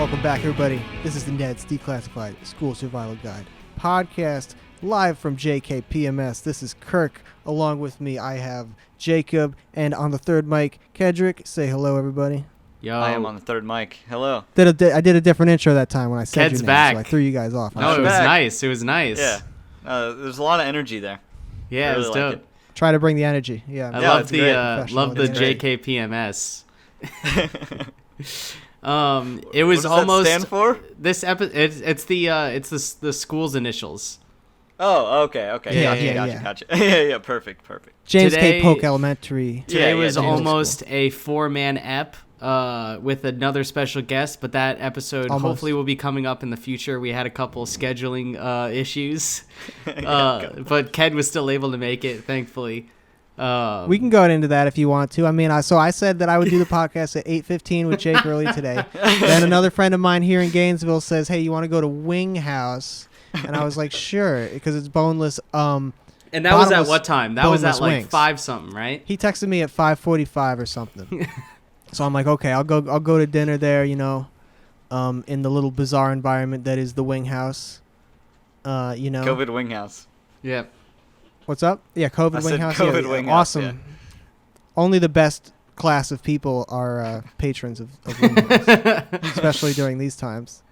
Welcome back, everybody. This is the Ned's Declassified School Survival Guide podcast, live from JKPMS. This is Kirk. Along with me, I have Jacob, and on the third mic, Kedrick. Say hello, everybody. Yo. I am on the third mic. Hello. I did a different intro that time when I said Ked's your name, back. so I threw you guys off. No, it was nice. It was nice. Yeah. There's a lot of energy there. Yeah, it was dope. Like Try to bring the energy. Yeah. I love the JKPMS. It was what does almost that stand for? This it's the school's initials. Oh, okay. Gotcha. Yeah, perfect. James K. Polk Elementary. Today was almost a 4-man ep with another special guest, but that episode hopefully will be coming up in the future. We had a couple scheduling issues, but Ked was still able to make it, thankfully. We can go into that if you want to. I mean, I said that I would do the podcast at 8:15 with Jake early today. Then another friend of mine here in Gainesville says, "Hey, you want to go to Wing House?" And I was like, "Sure," because it's boneless. And that was at what time? That was at like wings. 5 something, right? He texted me at 5:45 or something. So I'm like, okay, I'll go to dinner there. In the little bizarre environment that is the Wing House. COVID Wing House. Yep. What's up? Yeah, COVID Wing House. COVID Wing House. Awesome. Yeah. Only the best class of people are patrons of Wing House, especially during these times.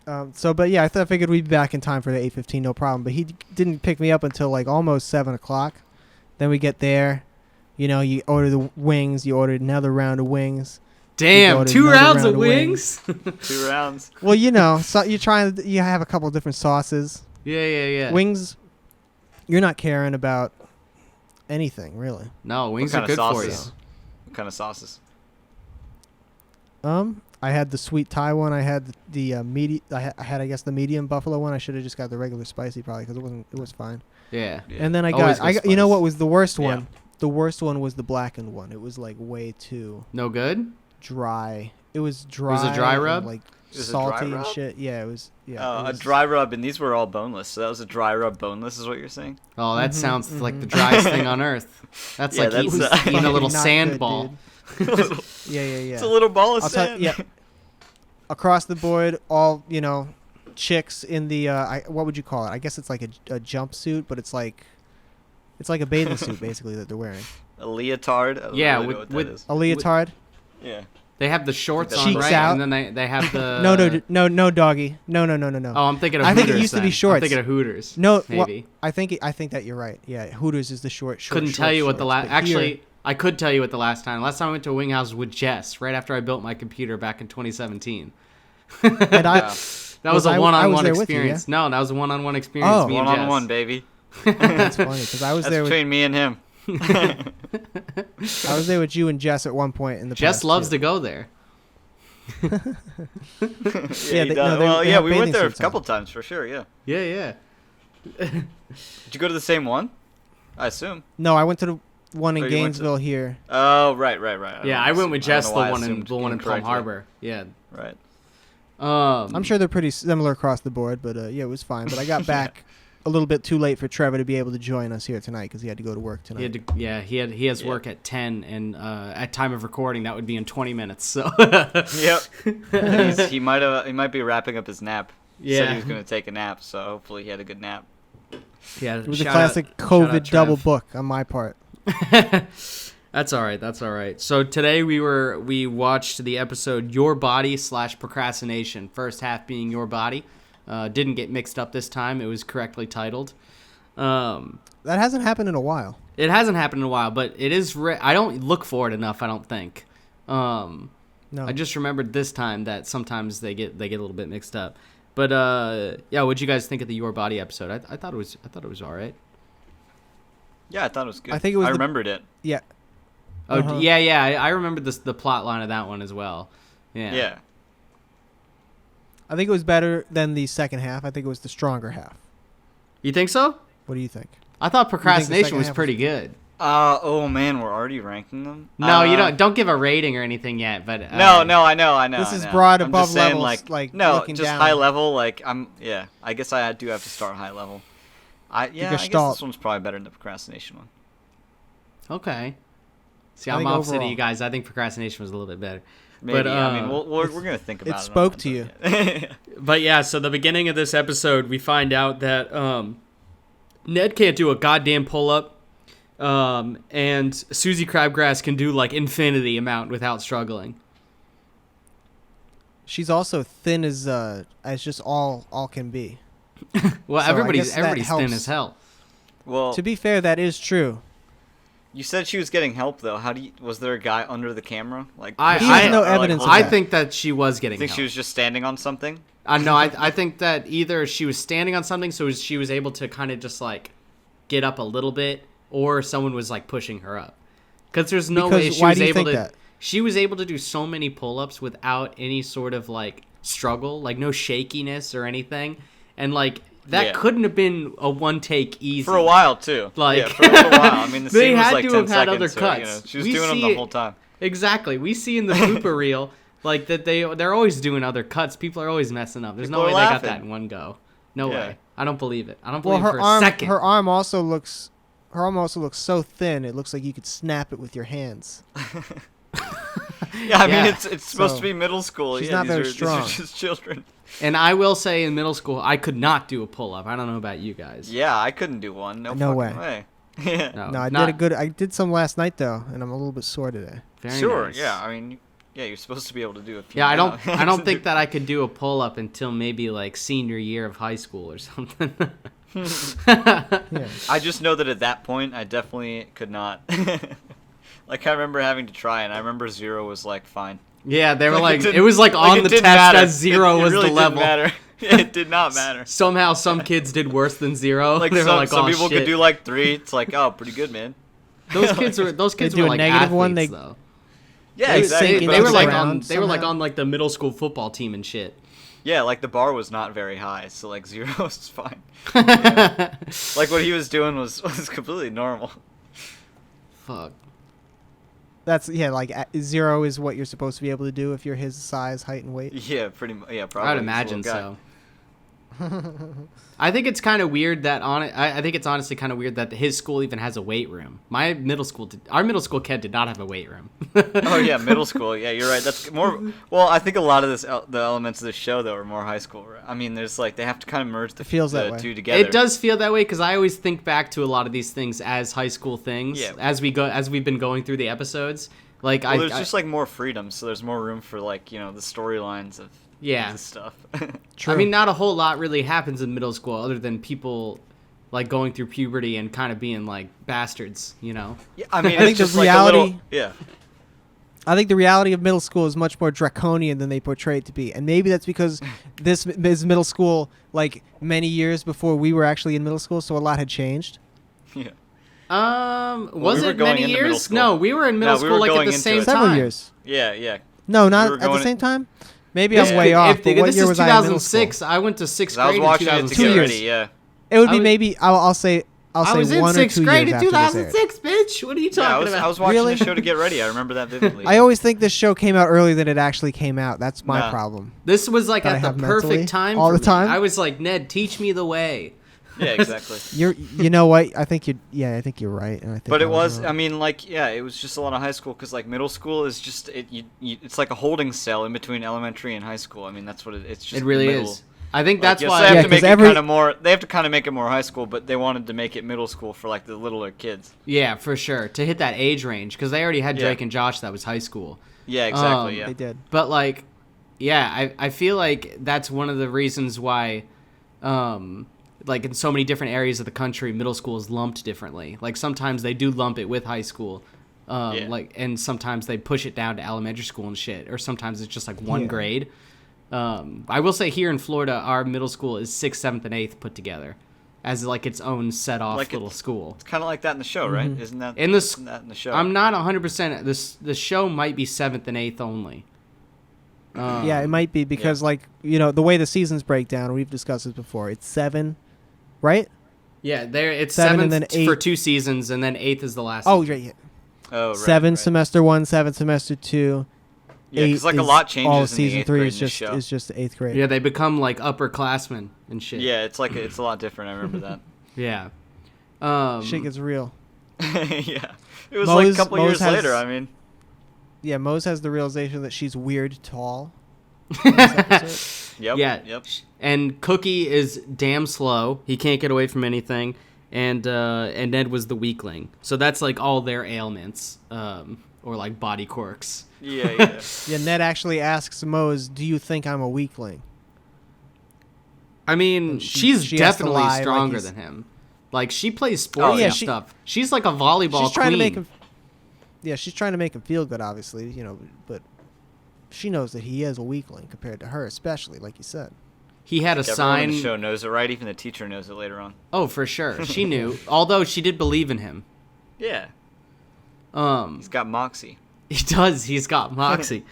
But yeah, I figured we'd be back in time for the 8:15, no problem. But he didn't pick me up until like almost 7 o'clock. Then we get there. You order the wings. You ordered another round of wings. Damn, 2 rounds of wings? 2 rounds. Well, so you have a couple of different sauces. Yeah. Wings. You're not caring about anything, really. No, wings are good for you. What kind of sauces? I had the sweet Thai one. I had the medium. I had, I guess, the medium buffalo one. I should have just got the regular spicy, probably, because it was fine. Yeah. And then I got. You know what was the worst one? The worst one was the blackened one. It was like way too. No good. Dry. It was dry. It was a dry rub. Like salty and shit. Yeah, it was. Yeah. A dry rub, and these were all boneless. So that was a dry rub boneless, is what you're saying? Oh, that sounds like the driest thing on earth. That's like eating a little sand ball. Yeah. It's a little ball of sand. Yeah. Across the board, all chicks in the what would you call it? I guess it's like a jumpsuit, but it's like a bathing suit basically that they're wearing. A leotard. With a leotard. Yeah. They have the shorts on, Cheeks right? out. And then they have the... No, doggy. No. Oh, I'm thinking of Hooters. I think it used to be shorts. I'm thinking of Hooters. No, maybe. I think that you're right. Yeah, Hooters is the short. Couldn't tell you what the last... Actually, I could tell you what the last time. Last time I went to a Wing House with Jess, right after I built my computer back in 2017. And that was a one-on-one experience. You, yeah? No, that was a one-on-one experience. Oh, me and Jess. One-on-one, baby. That's funny because I was there between me and him. I was there with you and Jess at one point in the past. Jess loves to go there. We went there a couple times for sure. Yeah. Yeah. Did you go to the same one? I assume. No, I went to the one in Gainesville here. Oh, right. Yeah, I went with Jess, the one in Palm Harbor. Yeah. Right. I'm sure they're pretty similar across the board, but it was fine. But I got back a little bit too late for Trevor to be able to join us here tonight because he had to go to work tonight. He has work at 10, and at time of recording that would be in 20 minutes. So. Yep. he might be wrapping up his nap. Yeah. Said he was going to take a nap, so hopefully he had a good nap. Yeah. It was a classic COVID double book on my part. That's all right. So today we watched the episode Your Body / Procrastination. First half being Your Body. Didn't get mixed up this time. It was correctly titled. That hasn't happened in a while. It hasn't happened in a while, but it is. I don't look for it enough. I don't think. No. I just remembered this time that sometimes they get a little bit mixed up. But what'd you guys think of the Your Body episode? I thought it was all right. Yeah, I thought it was good. I think it was. I remembered it. Yeah. Oh yeah. I remembered the plot line of that one as well. Yeah. Yeah. I think it was better than the second half. I think it was the stronger half. You think so? What do you think? I thought Procrastination was pretty good. Oh man, we're already ranking them. No, you don't give a rating or anything yet. But no, I know. This is broad above levels, no, looking just down. high level. I guess I do have to start high level. I guess this one's probably better than the Procrastination one. Okay. See, I'm opposite of you guys. I think Procrastination was a little bit better. Maybe. But I mean, we're gonna think about it. It spoke to you. But yeah, so the beginning of this episode, we find out that Ned can't do a goddamn pull-up, and Susie Crabgrass can do like infinity amount without struggling. She's also thin as just all can be. Well, So everybody's that thin helps. as hell. Well, To be fair, that is true. you said she was getting help though. Was there a guy under the camera? Like He has no evidence of I that. think that she was getting I think help. she was just standing on something. No, I think that either she was standing on something, so she was able to kind of just like get up a little bit, or someone was like pushing her up. Because there's no way she why was do you able think to. that? She was able to do so many pull-ups without any sort of like struggle, like no shakiness or anything, and like that couldn't have been a one take easy For a while too. Like yeah, for a little while. I mean, the they scene was had like to 10 have had other seconds, so, cuts. she was We doing them see the it- whole time. Exactly. We see in the blooper reel like that they're always doing other cuts. People are always messing up. There's People no way are they got laughing. that in one go. No Yeah. way. I don't believe it. I don't Well, believe it her for a arm second. her arm also looks so thin. It looks like you could snap it with your hands. Yeah, I Yeah. mean, it's supposed So, to be middle school. she's Yeah, not very these strong. are just children. And I will say in middle school, I could not do a pull-up. I don't know about you guys. Yeah, I couldn't do one. No No fucking way. Yeah. No, I did some last night though, and I'm a little bit sore today. Very Sure. nice. Yeah. I mean, yeah, you're supposed to be able to do a few. Yeah, I now. don't think that I could do a pull-up until maybe like senior year of high school or something. Yeah. I just know that at that point, I definitely could not. Like, I remember having to try, and I remember 0 was like fine. Yeah, they were like didn't- it was like on it the didn't test matter. as 0 It was really the level. Didn't matter. It did not matter. Somehow some kids did worse than 0. Like they were some, like, some oh, people shit. could do like 3. It's like, oh, pretty good, man. Those kids were do a like negative athletes, one, they- though. Yeah, They exactly. sink They, but they I'm were into like the saying- on ground they were like somehow. on like the middle school football team and shit. Yeah, like the bar was not very high, so like 0 was fine. Yeah. Like what he was doing was completely normal. Fuck. That's like 0 is what you're supposed to be able to do if you're his size, height, and weight. Yeah, pretty much. Yeah, probably. I would He's a imagine little guy. so. I think it's kind of weird that I think it's honestly kind of weird that his school even has a weight room. Our middle school kid did not have a weight room. Oh yeah, middle school. Yeah, you're right. That's more. Well, I think a lot of the elements of the show though are more high school. Right? I mean, there's like they have to kind of merge the It feels that way. two together. It does feel that way because I always think back to a lot of these things as high school things. Yeah. As we've been going through the episodes. Like Well, there's just like more freedom, so there's more room for like the storylines of Yeah. this stuff. True. I mean, not a whole lot really happens in middle school other than people like going through puberty and kind of being like bastards, you know? Yeah, I mean, I think it's just the like reality- a little. Yeah. I think the reality of middle school is much more draconian than they portray it to be, and maybe that's because this is middle school like many years before we were actually in middle school, so a lot had changed. Yeah. Was we were it going many into middle years? school. No, we were in middle No, we school were like at going the into same it. time. Several years. Yeah, yeah. No, not were at the going same in- time. Maybe I'm way off. But what this year is was I in middle 2006. school? I went to sixth 'Cause I was grade in watching it to 2006. get 2 ready. years. Yeah. It would I be was- maybe I'll say I was in 1 or 2 sixth grade years in after this aired. 2006, bitch. What are you Yeah, talking I about? was watching Really? the show to get ready. I remember that vividly. I always think this show came out earlier than it actually came out. That's my Nah. problem. This was like that I at the have mentally perfect time all for the me. time? I was like, Ned, teach me the way. Yeah, exactly. You know what? I think you're right. And I think But I it was, wrong. I mean, like, yeah, it was just a lot of high school because, like, middle school is just it's like a holding cell in between elementary and high school. I mean, that's what it's just. It really the middle. is. I think Like, that's yes, why. they have Yeah, to make 'cause it every- kind of more. They have to kind of make it more high school, but they wanted to make it middle school for like the littler kids. Yeah, for sure. To hit that age range because they already had Yeah. Drake and Josh that was high school. Yeah, exactly. Yeah. They did. But like, yeah, I feel like that's one of the reasons why, like in so many different areas of the country, middle school is lumped differently. Like sometimes they do lump it with high school, Yeah. like, and sometimes they push it down to elementary school and shit, or sometimes it's just like one Yeah. grade. I will say here in Florida, our middle school is 6th, 7th, and 8th put together as like its own set off Like little it- school. It's kind of like that in the show, right? Mm-hmm. Isn't that In the isn't that in the show? I'm not 100%. The show might be 7th and 8th only. Yeah, it might be because like the way the seasons break down. We've discussed this before. It's 7, right? Yeah, there it's 7 7th and then 8. for 2 seasons, and then 8th is the last. Oh, season. right. Yeah. Oh, right. 7 right. semester 1, 7 semester 2. Yeah, because like a lot changes all in of the season 8th 3 grade is in the just show. is just the 8th grade. Yeah, they become like upperclassmen and shit. Yeah, it's a lot different. I remember that. Yeah. Shit gets real. Yeah, it was Moe's- like a couple Moe's years has- later. I mean, Yeah, Mose has the realization that she's weird tall. In this episode. Yep. Yeah. Yep. And Cookie is damn slow. He can't get away from anything. And Ned was the weakling. So that's like all their ailments, or like body quirks. Yeah. Yeah, Ned actually asks Mose, "Do you think I'm a weakling?" I mean, And she's she has to definitely lie like stronger he's- than him. Like, she plays sports yeah, and stuff. She's like a volleyball She's trying queen. to make him. Yeah, she's trying to make him feel good, obviously, but she knows that he is a weakling compared to her, especially like you said. He had a Everyone sign. in the show knows it, right? Even the teacher knows it later on. Oh, for sure. She knew. Although she did believe in him. Yeah. Um, He's got moxie. He does. He's got moxie.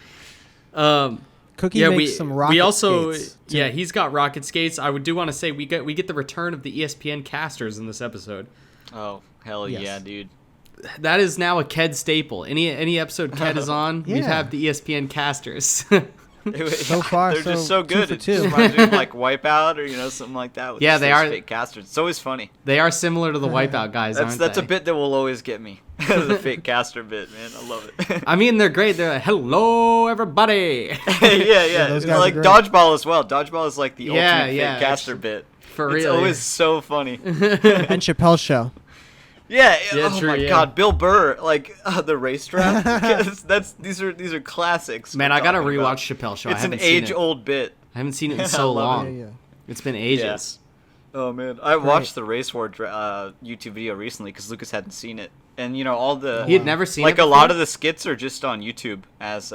Cookie Yeah, makes some rocket we also skates. yeah, he's got rocket skates. I do want to say we get the return of the ESPN casters in this episode. Oh, hell Yes. yeah, dude. That is now a Ked staple. Any episode Ked is on, we Yeah. have the ESPN casters. So far, they're just so so good. two for It two. just reminds me of like Wipeout or something like that. With Yeah, just they those are- fake casters. It's always funny. They are similar to the Wipeout guys, aren't That's they? a bit that will always get me. The fake caster bit, man. I love it. I mean, they're great. They're like, hello, every yeah. those It's guys are like great. Dodgeball as well. Dodgeball is like the Yeah, ultimate yeah, fake caster bit. For It's real. always so funny. And Chappelle's show. Yeah. Yeah, Oh true, my yeah. God, Bill Burr, like the racetrack. These are classics. Man, we're I gotta talking rewatch about. Chappelle Show. It's I an haven't seen it. age-old bit. I haven't seen it in I so love long. Yeah. It's been ages. Oh man, I watched the Race War YouTube video recently because Lucas hadn't seen it, and all the He had never seen like it a lot before? of the skits are just on YouTube as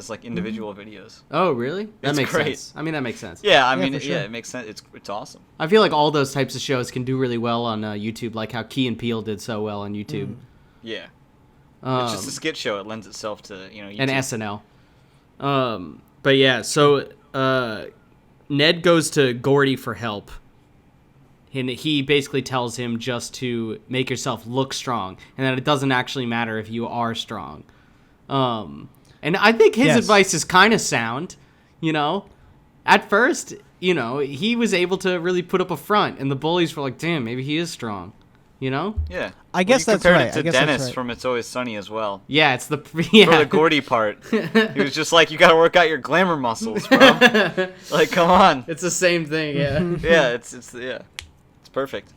like individual videos. Oh, really? That It's makes great. sense. I mean, that makes sense. Yeah, I Yeah, mean, for sure. it makes sense. It's awesome. I feel like all those types of shows can do really well on YouTube, like how Key and Peele did so well on YouTube. Yeah, Um, it's just a skit show. It lends itself to YouTube. and SNL. But yeah, so Ned goes to Gordy for help. And he basically tells him just to make yourself look strong, and that it doesn't actually matter if you are strong. And I think his Yes. advice is kind of sound. At first, he was able to really put up a front, and the bullies were like, "Damn, maybe he is strong." Yeah. I guess you that's compared right. it to I guess that's Dennis right. from It's Always Sunny as well. Yeah, it's the For yeah. the Gordy part, he was just like, "You got to work out your glamour muscles, bro." Like, come on. It's the same thing. Yeah. Yeah, it's perfect.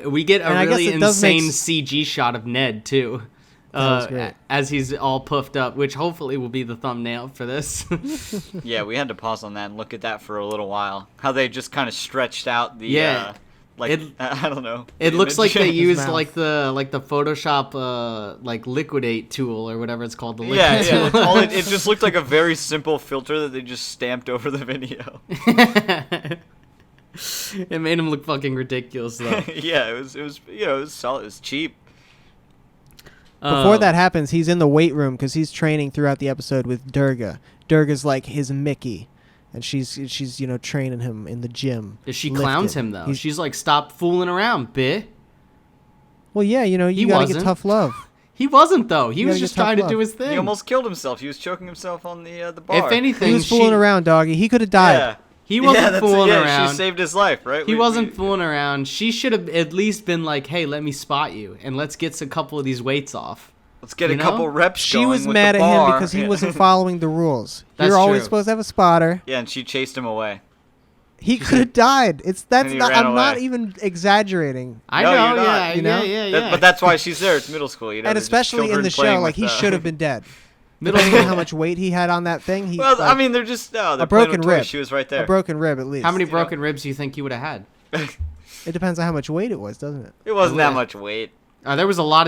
We get And a I guess really it does make insane CG shot of Ned too, was great. as he's all puffed up, which hopefully will be the thumbnail for this. Yeah, we had to pause on that and look at that for a little while. How they just kind of stretched out the Yeah. I don't know. It the looks like image. they used mouth. like the Photoshop like liquidate tool or whatever it's called. The Yeah, liquid yeah. tool. It just looked like a very simple filter that they just stamped over the video. It made him look fucking ridiculous though. Yeah, it was solid. It was cheap. Before that happens, he's in the weight room because he's training throughout the episode with Durga. Durga's like his Mickey, and she's training him in the gym. She lifting. clowns him though. He's- She's like, "Stop fooling around, bitch." Well, yeah, He you gotta wasn't. get tough love. He wasn't though. He You was gotta just get tough trying to love. do his thing. He almost killed himself. He was choking himself on the bar. If anything, He was fooling around, doggy. He could have died. Yeah. He wasn't that's it, fooling yeah, around. She saved his life, right? He wasn't fooling around. She should have at least been like, "Hey, let me spot you, and let's get a couple of these weights off." Let's get You a know? couple reps. She going was with mad the at him bar. because he Yeah. wasn't following the rules. That's You're always true. supposed to have a spotter. Yeah, and she chased him away. He could have died. And he ran I'm not away. even exaggerating. I No, know, you're not, yeah, you know? yeah, yeah. But that's why she's there. It's middle school, And there's just especially in children the show, playing like with, he should have been dead. middle Depending on school. how much weight he had on that thing, he Well, like, I mean, they're just they're a playing broken with toys. rib. She was right there. A broken rib at least. How many you broken ribs do you think you would have had? It depends on how much weight it was, doesn't it? It wasn't that Yeah. much weight. There was a lot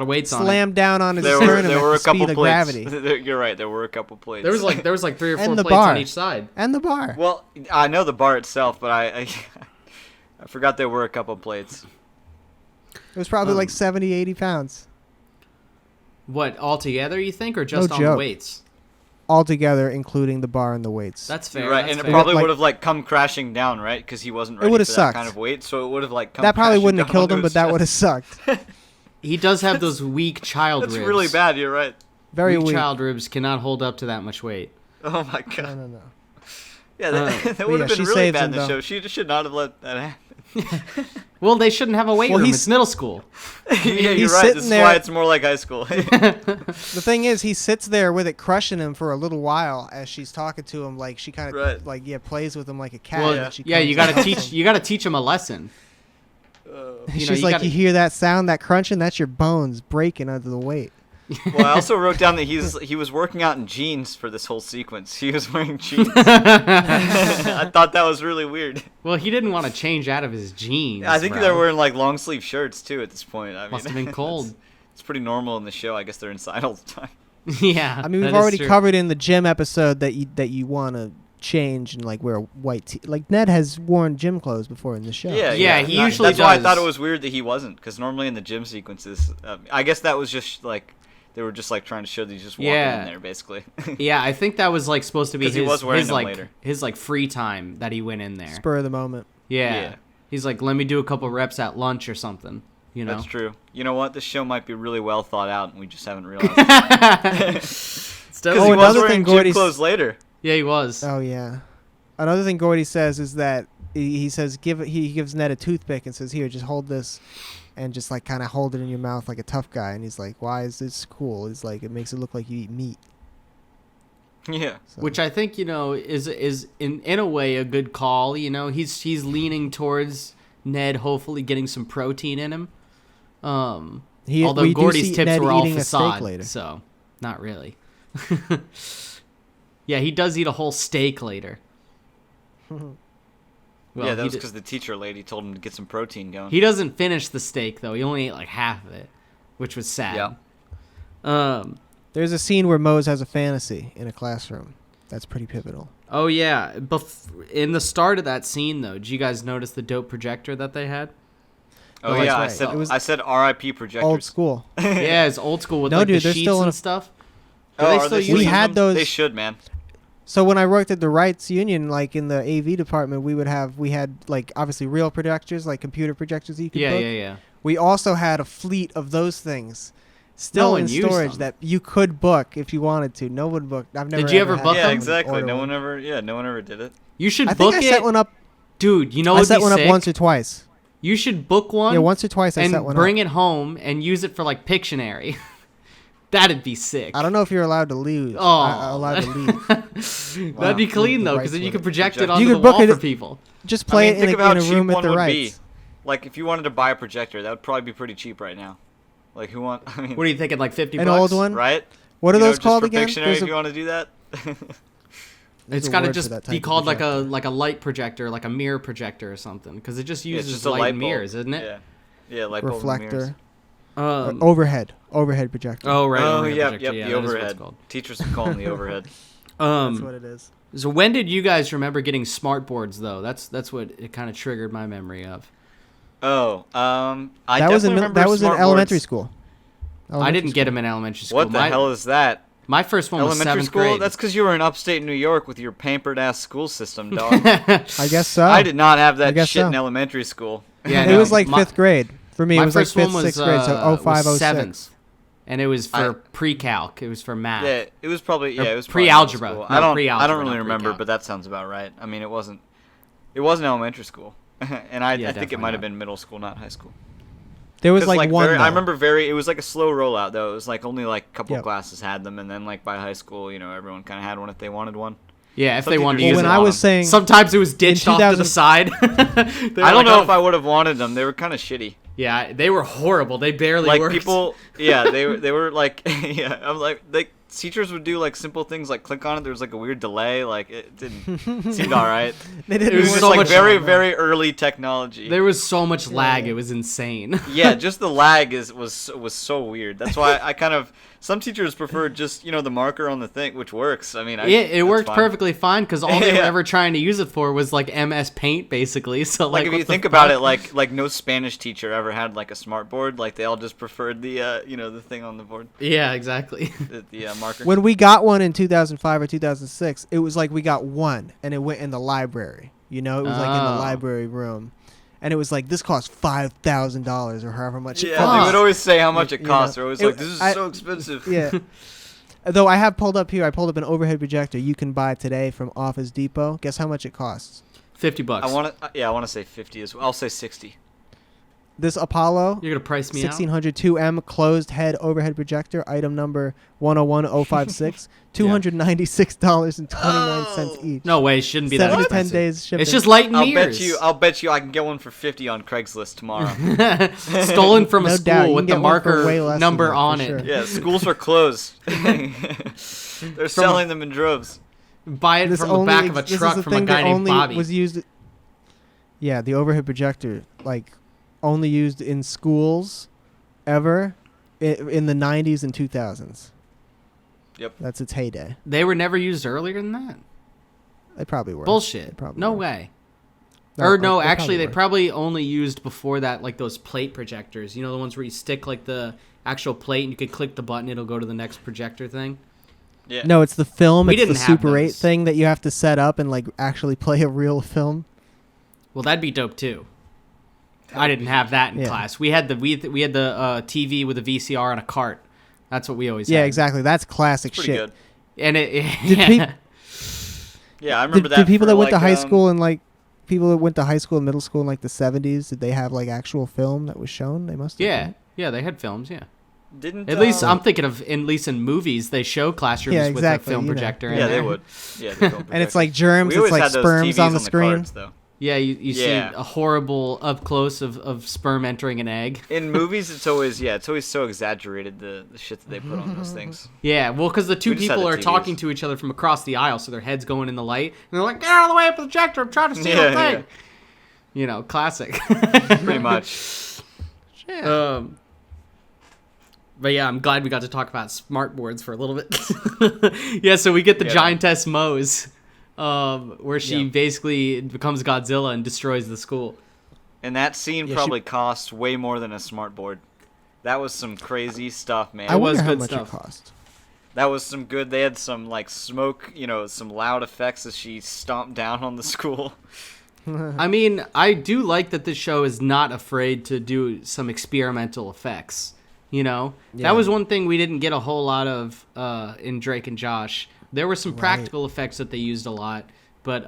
of weights on it. Slammed down on his There sternum were at a the couple speed of plates. gravity. You're right. There were a couple plates. There was like 3 or 4 And the plates on bar. each side. And the bar. Well, I know the bar itself, but I forgot there were a couple plates. It was probably like 70, 80 pounds. What, all together, you think, or just No on the joke. weights? Altogether, including the bar and the weights. That's fair. You're right, that's and it fair. probably Like- would have like come crashing down, right? Because he wasn't It ready would've for sucked. that kind of weight, so it would have like come. That probably crashing wouldn't have down killed onto him, but his that would have chest. sucked. He does have those weak child That's ribs. really bad. You're right. Very weak weak. child ribs cannot hold up to that much weight. Oh my god. No. Yeah, that, that would yeah, have been she really saves bad him, in the though. show. She should not have let that happen. Well, they shouldn't have a weight room. It's middle school. Yeah, you're right. This is why it's more like high school. The thing is, he sits there with it crushing him for a little while as she's talking to him. Like she kind of plays with him like a cat. Well, you gotta teach him a lesson. She's like, you hear that sound, that crunching? That's your bones breaking under the weight. Well, I also wrote down that he was working out in jeans for this whole sequence. He was wearing jeans. I thought that was really weird. Well, he didn't want to change out of his jeans. I think they're wearing like long sleeve shirts too at this point. I mean, must have been cold. It's pretty normal in the show. I guess they're inside all the time. Yeah. I mean, we've already covered in the gym episode that you want to change and like wear a white like Ned has worn gym clothes before in the show. Yeah, he usually that's does. Why I thought it was weird that he wasn't, because normally in the gym sequences, I guess that was just like they were just like trying to show that he's just walking in there basically. Yeah, I think that was like supposed to be his like free time that he went in there. Spur of the moment. Yeah. He's like, let me do a couple reps at lunch or something. You know? That's true. You know what? This show might be really well thought out, and we just haven't realized. Because he was wearing gym clothes later. Yeah, he was. Oh yeah. Another thing Gordy says is that he says he gives Ned a toothpick and says, "Here, just hold this." And just like kind of hold it in your mouth like a tough guy, and he's like, "Why is this cool?" It's like it makes it look like you eat meat. Yeah, so. Which I think is in a way a good call. You know, he's leaning towards Ned hopefully getting some protein in him. Although Gordy's tips were all facade, so not really. Yeah, he does eat a whole steak later. Well, yeah, that was because the teacher lady told him to get some protein going. He doesn't finish the steak, though. He only ate like half of it, which was sad. Yeah. There's a scene where Mose has a fantasy in a classroom. That's pretty pivotal. Oh, yeah. In the start of that scene, though, did you guys notice the dope projector that they had? Oh, yeah. Right. I said RIP projectors. Old school. Yeah, it's old school with the sheets and stuff. We had those. They should, man. So when I worked at the Rights Union, like in the AV department, we had like obviously real projectors, like computer projectors that you could book. Yeah. We also had a fleet of those things still in storage that you could book if you wanted to. No one booked. I've never. Did you ever book them? Yeah, exactly. No one ever did it. You should book it. I set one up. Dude, you know I set one up once or twice. You should book one. Yeah, once or twice I set one up. And bring it home and use it for like Pictionary. That'd be sick. I don't know if you're allowed to leave. Allowed to leave. That'd be clean though, because then you could project it onto the wall for people. Just play it in a room at the Rights. Like if you wanted to buy a projector, that would probably be pretty cheap right now. Like what are you thinking? Like $50? An old one, right? What are those called again? Pictionary, if you want to do that. It's got to just be called like a light projector, like a mirror projector or something, because it just uses light and mirrors, isn't it? Yeah, light bulb reflector. Mirrors. Overhead projector. Oh right. Oh yeah, the overhead. Teachers would call them the overhead. That's what it is. So when did you guys remember getting smart boards though? That's what it kind of triggered my memory of. Oh, that was in elementary school. I didn't get them in elementary school. What the hell is that? My first one was 7th grade. That's because you were in upstate New York with your pampered ass school system, dog. I guess so. I did not have that shit in elementary school. Yeah, it was like 5th grade. For me, it was like 5th, 6th grade, so 05, 06. 7th. And it was for pre-calc. It was for math. Yeah, it was probably pre-algebra. No, I don't really remember, but that sounds about right. I mean, it wasn't elementary school, and I think it might have been middle school, not high school. There was like one. I remember it was like a slow rollout though. It was like only like a couple of classes had them, and then like by high school, everyone kind of had one if they wanted one. Yeah, if they wanted to use it. When I was saying, sometimes it was ditched off to the side. I don't know if I would have wanted them. They were kind of shitty. Yeah, they were horrible. They barely worked. People. Yeah, they were like. Yeah, I'm like teachers would do like simple things like click on it. There was like a weird delay. Like it seemed all right. It was just so like very very early technology. There was so much lag. It was insane. Yeah, just the lag was so weird. That's why I kind of. Some teachers prefer just, the marker on the thing, which works. I mean, it worked perfectly fine because all they were ever trying to use it for was like MS Paint, basically. So like if you think about it, like no Spanish teacher ever had like a smart board. Like they all just preferred the the thing on the board. Yeah, exactly. The marker. When we got one in 2005 or 2006, it was like we got one and it went in the library. It was like in the library room. And it was like, this costs $5,000 or however much it costs. They would always say how much it costs. They're always like, this is so expensive. Yeah. Though I have pulled up here, I pulled up an overhead projector you can buy today from Office Depot. Guess how much it costs? $50. I want to say 50 as well. I'll say 60. This Apollo You're gonna price me out. 1600 2M closed head overhead projector, item number 101056, $296.29 each. No way, it shouldn't be that 7 to 10 expensive. days shipping. It's just light and mirrors. I'll bet you I can get one for 50 on Craigslist tomorrow. Stolen from a No doubt, school you with can the get one for marker way less number than that, on for it. sure. Yeah, schools are closed. They're selling them in droves. Buy it from the back of a truck from a guy named Bobby. Was used. Yeah, the overhead projector, like, only used in schools ever in the 90s and 2000s. Yep. That's its heyday. They were never used earlier than that? They probably were. Bullshit. They probably No were. way. No, Actually, they were. probably only used before that, like those plate projectors. You know, the ones where you stick, like, the actual plate and you can click the button, it'll go to the next projector thing? Yeah. No, it's the film. We It's the didn't have Super 8 those. thing that you have to set up and, like, actually play a real film. Well, that'd be dope, too. I didn't have that in Yeah. class. We had the TV with a VCR and a cart. That's what we always had. Yeah, exactly. That's classic Pretty shit. good. And it Did Yeah, I remember that. Did people for, that went to like, high school and, like, people that went to high school and middle school in, like, the 70s, did they have, like, actual film that was shown? They must have. yeah, right? yeah, they had films, yeah. Didn't At least I'm thinking of, at least in movies, they show classrooms Yeah, with a exactly, film you know. projector in Yeah, there. they would. Yeah, the film And it's projectors. like germs, We it's always like had those sperms TVs on the screen. cards, though. Yeah, you see Yeah. a horrible up close of sperm entering an egg. In movies, it's always so exaggerated, the shit that they put on those things. Yeah, well, because the two We just had people the are TVs. talking to each other from across the aisle, so their heads going in the light, and they're like, "Get out of the way, projector! I'm trying to see the Yeah, thing." You know, classic. Pretty much. But yeah, I'm glad we got to talk about smart boards for a little bit. Yeah, so we get the Yeah. giantess Mose, where she Yeah. basically becomes Godzilla and destroys the school. And that scene Yeah, probably cost way more than a smart board. That was some crazy stuff, man. I was wonder how good much stuff. it cost. That was some good. They had some like smoke, some loud effects as she stomped down on the school. I mean, I do like that this show is not afraid to do some experimental effects. You know, Yeah. that was one thing we didn't get a whole lot of in Drake and Josh. There were some practical effects that they used a lot, but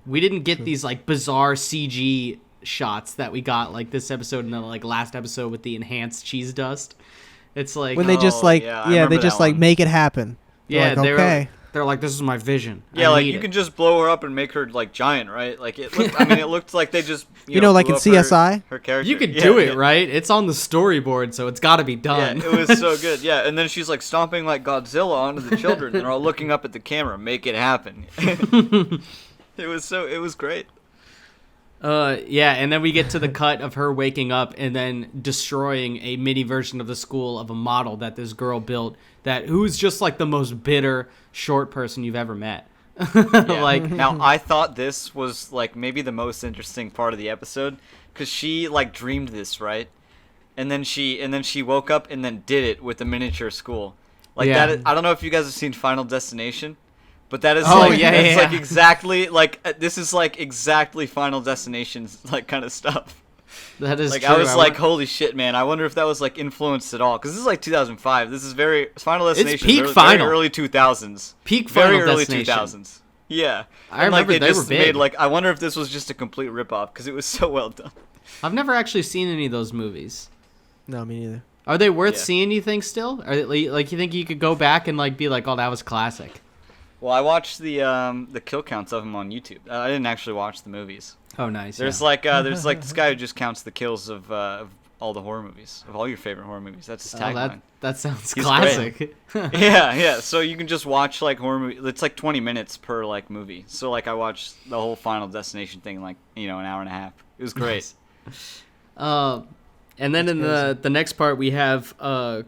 we didn't get these like bizarre CG shots that we got like this episode and the like last episode with the enhanced cheese dust. It's like When they just Oh, like, yeah, I they remember just that like one. make it happen. yeah, They're like, they're like, this is my vision. Yeah, I like need you it. can just blow her up and make her like giant, right? Like it looked. I mean, it looked like they just You know, like blew in up her- CSI? Her character. You could Yeah, do it, yeah. right? It's on the storyboard, so it's got to be Yeah, done. it was so good. Yeah, and then she's like stomping like Godzilla onto the children, and they're all looking up at the camera. Make it happen. It was great. Yeah, and then we get to the cut of her waking up and then destroying a mini version of the school of a model that this girl built who's just like the most bitter short person you've ever met. Yeah. Like, Now I thought this was like maybe the most interesting part of the episode because she like dreamed this, right? And then she woke up and then did it with the miniature school. Like Yeah. that. I don't know if you guys have seen Final Destination, but that is Oh, like yeah, it's yeah, like yeah. exactly like this is like exactly Final Destination's like kind of stuff. that is Like true. I was like, holy shit, man! I wonder if that was like influenced at all because this is like 2005. This is very Final Destination. peak very, Final. very early 2000s. Peak Very Final early Destination. 2000s. Yeah. I And, like, remember they were just big. made like I wonder if this was just a complete ripoff because it was so well done. I've never actually seen any of those movies. No, me neither. Are they worth Yeah. seeing, you think, still? Are they, like, you think you could go back and like be like, oh, that was classic? Well, I watched the kill counts of them on YouTube. I didn't actually watch the movies. Oh, nice. There's yeah. like this guy who just counts the kills of all the horror movies, of all your favorite horror movies. That's his Oh, tagline. that sounds He's classic. Yeah. So you can just watch like horror movie. It's like 20 minutes per like movie. So like I watched the whole Final Destination thing in like an hour and a half. It was great. And then in the next part, we have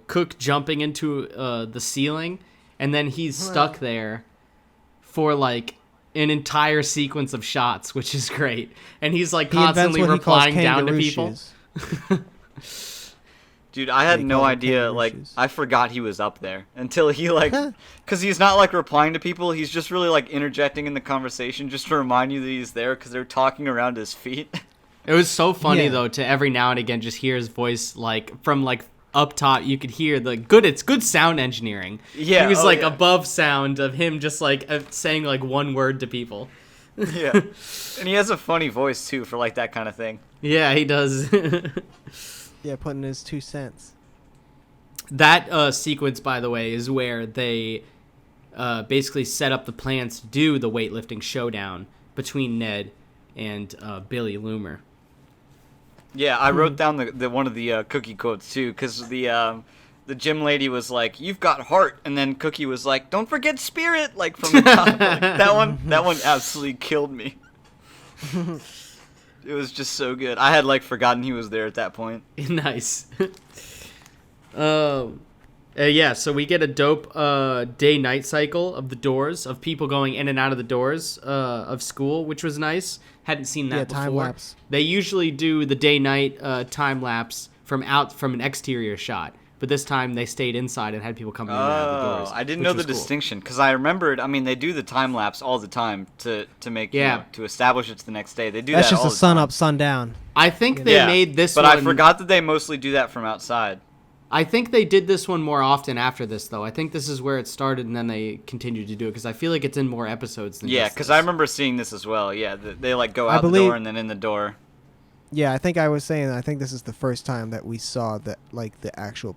Cook jumping into the ceiling, and then he's stuck there for like an entire sequence of shots, which is great. And he's like He invents constantly what he calls replying down to kangaroo people. shoes. Dude, I had They no call them idea. kangaroo Like, shoes. I forgot he was up there until he like, because he's not like replying to people. He's just really like interjecting in the conversation just to remind you that he's there because they're talking around his feet. It was so funny Yeah. though to every now and again just hear his voice like from like up top. You could hear it's good sound engineering. Yeah, he was oh, like yeah. above sound of him just like saying like one word to people. Yeah. And he has a funny voice, too, for, like, that kind of thing. Yeah, he does. Yeah, putting his 2 cents. That sequence, by the way, is where they basically set up the plans to do the weightlifting showdown between Ned and Billy Loomer. Yeah, I wrote down the one of the Cookie quotes, too, because the gym lady was like, "You've got heart," and then Cookie was like, "Don't forget spirit," like from the top. Like, that one absolutely killed me. It was just so good. I had like forgotten he was there at that point. Nice. Yeah, so we get a dope day-night cycle of the doors, of people going in and out of the doors of school, which was nice. Hadn't seen that before. Time lapse. They usually do the day-night time lapse from an exterior shot, but this time they stayed inside and had people coming in and out of the doors. I didn't know the distinction, because I remembered. I mean, they do the time lapse all the time to make to establish it's the next day. They do That's that just all a the sun time. up, sun down. I think they made this but one. I forgot that they mostly do that from outside. I think they did this one more often after this, though. I think this is where it started, and then they continued to do it, because I feel like it's in more episodes than Yeah, because I remember seeing this as well. Yeah, they like go out the door and then in the door. Yeah, I think I was saying, I think this is the first time that we saw that, like, the actual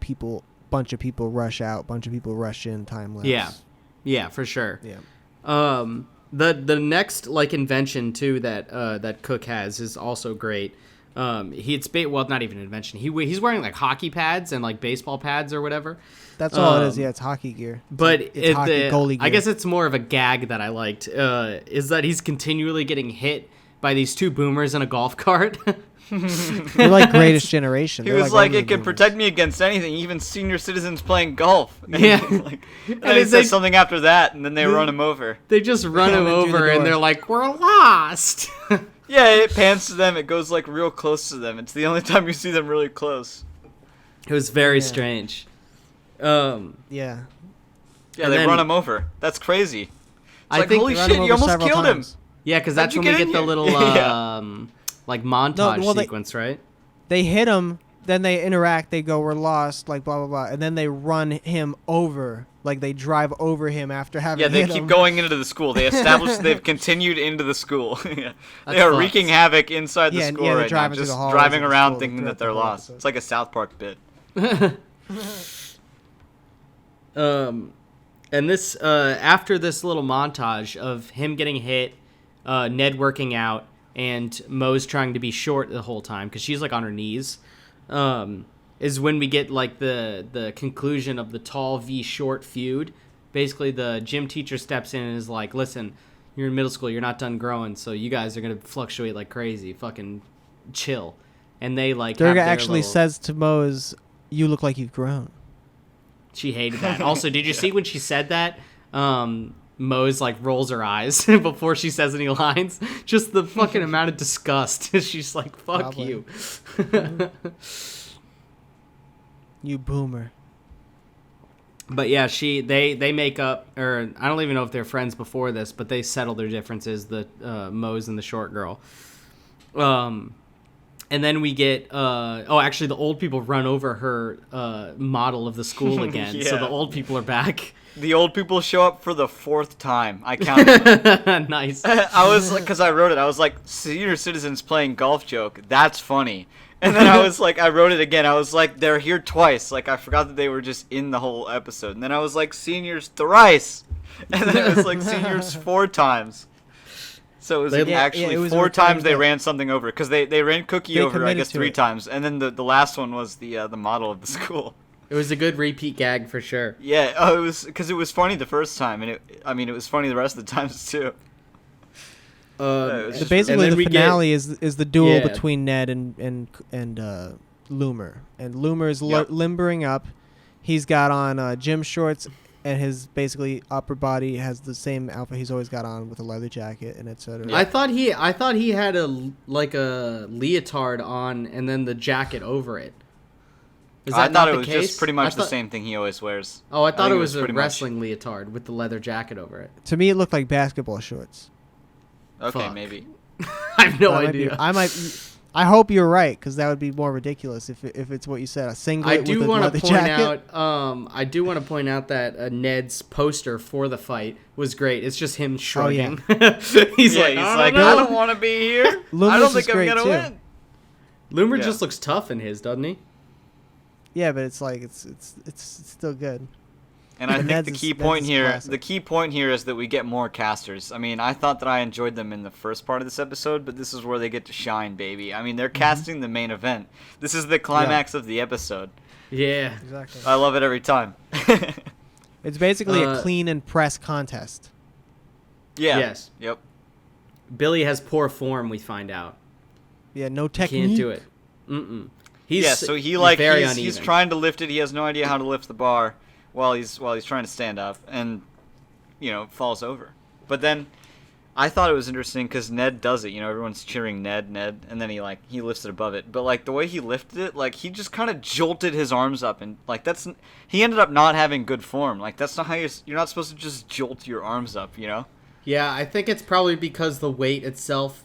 bunch of people rush out, bunch of people rush in, time lapse. Yeah, for sure. Yeah. The next, like, invention, too, that Cook has is also great. Not even an invention. He's wearing like hockey pads and like baseball pads or whatever. That's all it is. Yeah, it's hockey gear. But it's goalie gear. I guess it's more of a gag that I liked. Is that he's continually getting hit by these 2 boomers in a golf cart. They're like Greatest Generation. He was like, "It can protect me against anything, even senior citizens playing golf." Yeah. And he says something after that, and then they run him over. They just run him over, and they're like, "We're lost." Yeah, it pans to them. It goes like real close to them. It's the only time you see them really close. It was very strange. Yeah. Yeah, they run him over. That's crazy. It's I like, think holy shit, you almost killed him. Yeah, because that's when we get the little like montage sequence, right? They hit him, then they interact. They go, "We're lost," like blah blah blah, and then they run him over. Like they drive over him after having. Yeah, they hit keep him. going into the school. They established they've continued into the school. Yeah. They are wreaking havoc inside the school right now, just driving around thinking that they're lost. It's like a South Park bit. And this after this little montage of him getting hit, Ned working out, and Moe's trying to be short the whole time because she's like on her knees. Is when we get like the conclusion of the tall v short feud. Basically, the gym teacher steps in and is like, "Listen, you're in middle school. You're not done growing, so you guys are gonna fluctuate like crazy. Fucking chill." And they like. Durga actually says to Mose, "You look like you've grown." She hated that. Also, did you see when she said that? Mose like rolls her eyes before she says any lines. Just the fucking amount of disgust. She's like, "Fuck Probably. you." You boomer. But yeah, they make up, or I don't even know if they're friends before this, but they settle their differences, the Mose and the short girl. And then we get actually the old people run over her model of the school again. Yeah. So the old people are back. The old people show up for the 4th time. I counted. Nice. I was like, because I wrote it, I was like, senior citizens playing golf joke. That's funny. And then I was like, I wrote it again. I was like, they're here twice. Like, I forgot that they were just in the whole episode. And then I was like, seniors thrice. And then it was like, seniors 4 times. So it was actually 4 times they ran something over. Because they ran Cookie over, I guess, 3 times. And then the last one was the model of the school. It was a good repeat gag for sure. Yeah, it was because it was funny the first time. And it was funny the rest of the times, too. So basically, the finale is the duel between Ned and Loomer, and Loomer is limbering up. He's got on gym shorts, and his basically upper body has the same outfit he's always got on with a leather jacket and etc. I thought he had a leotard on and then the jacket over it. I thought it was just pretty much the same thing he always wears. Oh, I thought it was a wrestling leotard with the leather jacket over it. To me, it looked like basketball shorts. Okay, Fuck. maybe. I have no idea. I hope you're right, because that would be more ridiculous if it's what you said, a singlet with a leather jacket. I do want to point out that Ned's poster for the fight was great. It's just him shrugging. Oh, yeah. he's like, I don't want to be here. I don't think I'm gonna win. Loomer just looks tough in his, doesn't he? Yeah, but it's like it's still good. And I think the key point here is that we get more casters. I mean, I thought that I enjoyed them in the first part of this episode, but this is where they get to shine, baby. I mean, they're casting the main event. This is the climax of the episode. Yeah. Exactly. I love it every time. It's basically a clean and press contest. Yeah. Yes. Yep. Billy has poor form, we find out. Yeah, no technique. Can't do it. Mm-mm. So he's trying to lift it. He has no idea how to lift the bar while he's trying to stand up, and falls over. But then I thought it was interesting because Ned does it. Everyone's cheering Ned, and then he lifts it above it. But like the way he lifted it, like he just kind of jolted his arms up, and like he ended up not having good form. Like that's not how you're not supposed to just jolt your arms up, Yeah, I think it's probably because the weight itself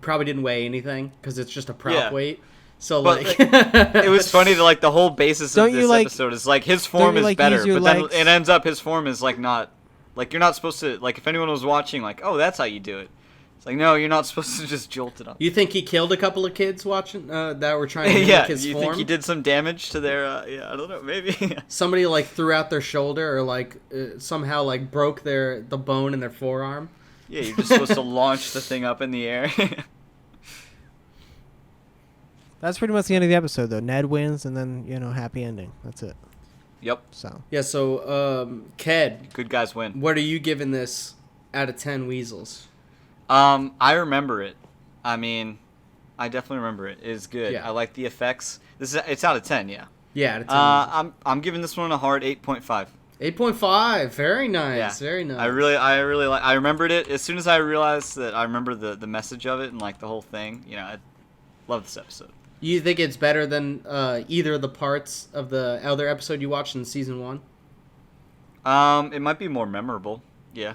probably didn't weigh anything because it's just a prop weight. So it was funny that like the whole basis of this episode is like his form is better, but then it ends up his form is like not like you're not supposed to like if anyone was watching like that's how you do it. It's like no, you're not supposed to just jolt it up. You think he killed a couple of kids watching that were trying to mimic his form? You think he did some damage to their I don't know, maybe somebody like threw out their shoulder or like somehow like broke the bone in their forearm. Yeah, you're just supposed to launch the thing up in the air. That's pretty much the end of the episode, though. Ned wins, and then, happy ending. That's it. Yep. So. Yeah, so, Ked. Good guys win. What are you giving this out of 10 weasels? I remember it. I mean, I definitely remember it. It is good. Yeah. I like the effects. It's out of 10, yeah. Yeah, out of 10. I'm giving this one a hard 8.5. 8.5. Very nice. Yeah. Very nice. I really like. I remembered it as soon as I realized that I remember the message of it and like the whole thing. I love this episode. You think it's better than either of the parts of the other episode you watched in season 1? It might be more memorable. Yeah.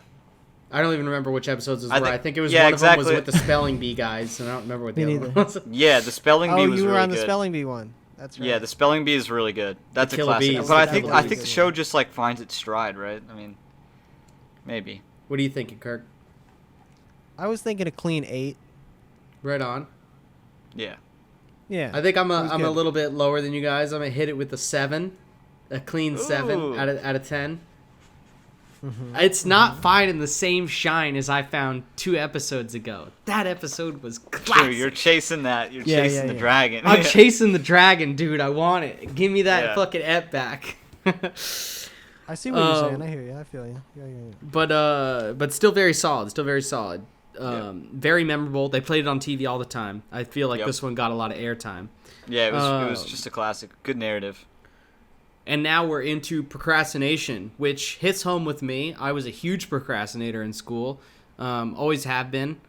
I don't even remember which episodes were. I think it was one of them was with the spelling bee guys, and I don't remember what the other one was. Yeah, the spelling bee was really good. Oh, you were on the spelling bee one. That's right. Yeah, the spelling bee is really good. That's a classic. But I think the show just like finds its stride, right? I mean, maybe. What are you thinking, Kirk? I was thinking a clean 8. Right on. Yeah. Yeah. I think I'm a little bit lower than you guys. I'm gonna hit it with a 7, a clean 7 out of 10. Mm-hmm. It's not finding the same shine as I found 2 episodes ago. That episode was classic. True, you're chasing that. You're chasing the dragon. I'm chasing the dragon, dude. I want it. Give me that fucking ep back. I see what you're saying. I hear you. I feel you. Yeah. But still very solid. Still very solid. Very memorable. They played it on TV all the time. I feel like this one got a lot of airtime. Yeah, it was just a classic. Good narrative. And now we're into procrastination, which hits home with me. I was a huge procrastinator in school. Always have been.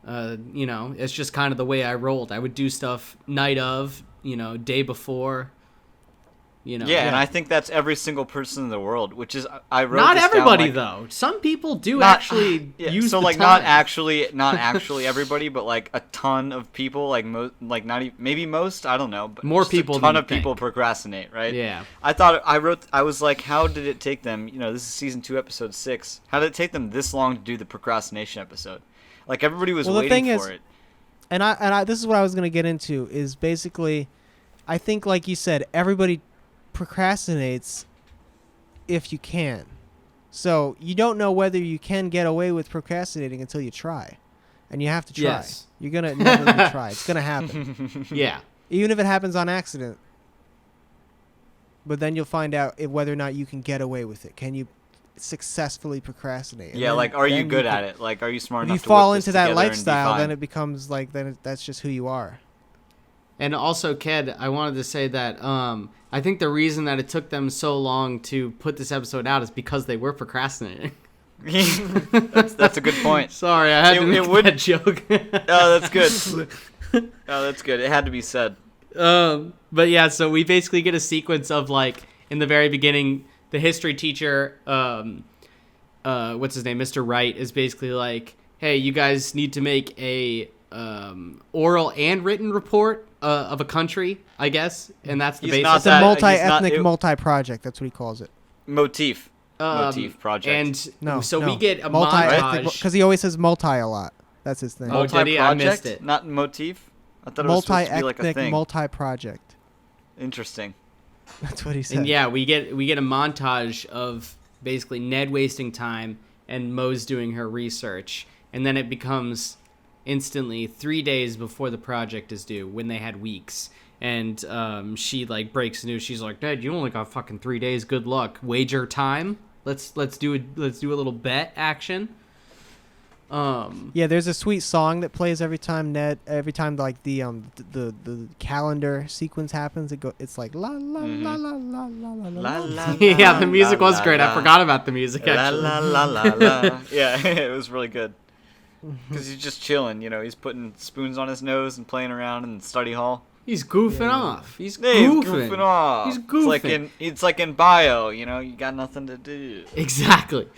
It's just kind of the way I rolled. I would do stuff night of, day before. And I think that's every single person in the world, which is I wrote not this everybody down, though. Some people do actually use so the like time. not actually everybody, but like a ton of people, like not even, maybe most, I don't know, but more just people. A ton of people procrastinate, right? Yeah. I was like, how did it take them? This is season 2, episode 6. How did it take them this long to do the procrastination episode? Like everybody was waiting for it. And I this is what I was gonna get into is basically, I think like you said, everybody procrastinates if you can. So you don't know whether you can get away with procrastinating until you try. And you have to try. Yes. You're going to inevitably try. It's going to happen. Yeah. Even if it happens on accident. But then you'll find out whether or not you can get away with it. Can you successfully procrastinate? And like, are you good at it? Like, are you smart enough to If you fall whip this into that together lifestyle, then it becomes like, that's just who you are. And also, Ked, I wanted to say that I think the reason that it took them so long to put this episode out is because they were procrastinating. that's a good point. Sorry, I had to make that joke. Oh, that's good. Oh, that's good. It had to be said. But yeah, so we basically get a sequence of like in the very beginning, the history teacher, what's his name, Mr. Wright, is basically like, "Hey, you guys need to make a oral and written report of a country, I guess, and that's the He's basis. not It's a that- multi-ethnic, multi-project. That's what he calls it. Motif project. And No, so no. we get a multi-ethnic, montage. because he always says multi a lot. That's his thing. Oh, did he? I missed it. Not motif. I thought it was supposed to be like a Multi-ethnic, thing. multi-project. Interesting. That's what he said. And yeah, we get a montage of basically Ned wasting time and Mo's doing her research, and then it becomes instantly 3 days before the project is due when they had weeks. And she like breaks news. She's like, Ned, you only got fucking 3 days. Good luck. Wager time. Let's do a little bet action. Yeah, there's a sweet song that plays every time like the calendar sequence happens. It's like la la la la la la la La, la. la, Yeah, the music la, was la, great. la. I forgot about the music La actually. la la la la. Yeah, it was really good. Because he's just chilling, He's putting spoons on his nose and playing around in study hall. He's goofing off. He's Hey, goofing. he's goofing off. He's goofing. It's like in bio, you got nothing to do. Exactly.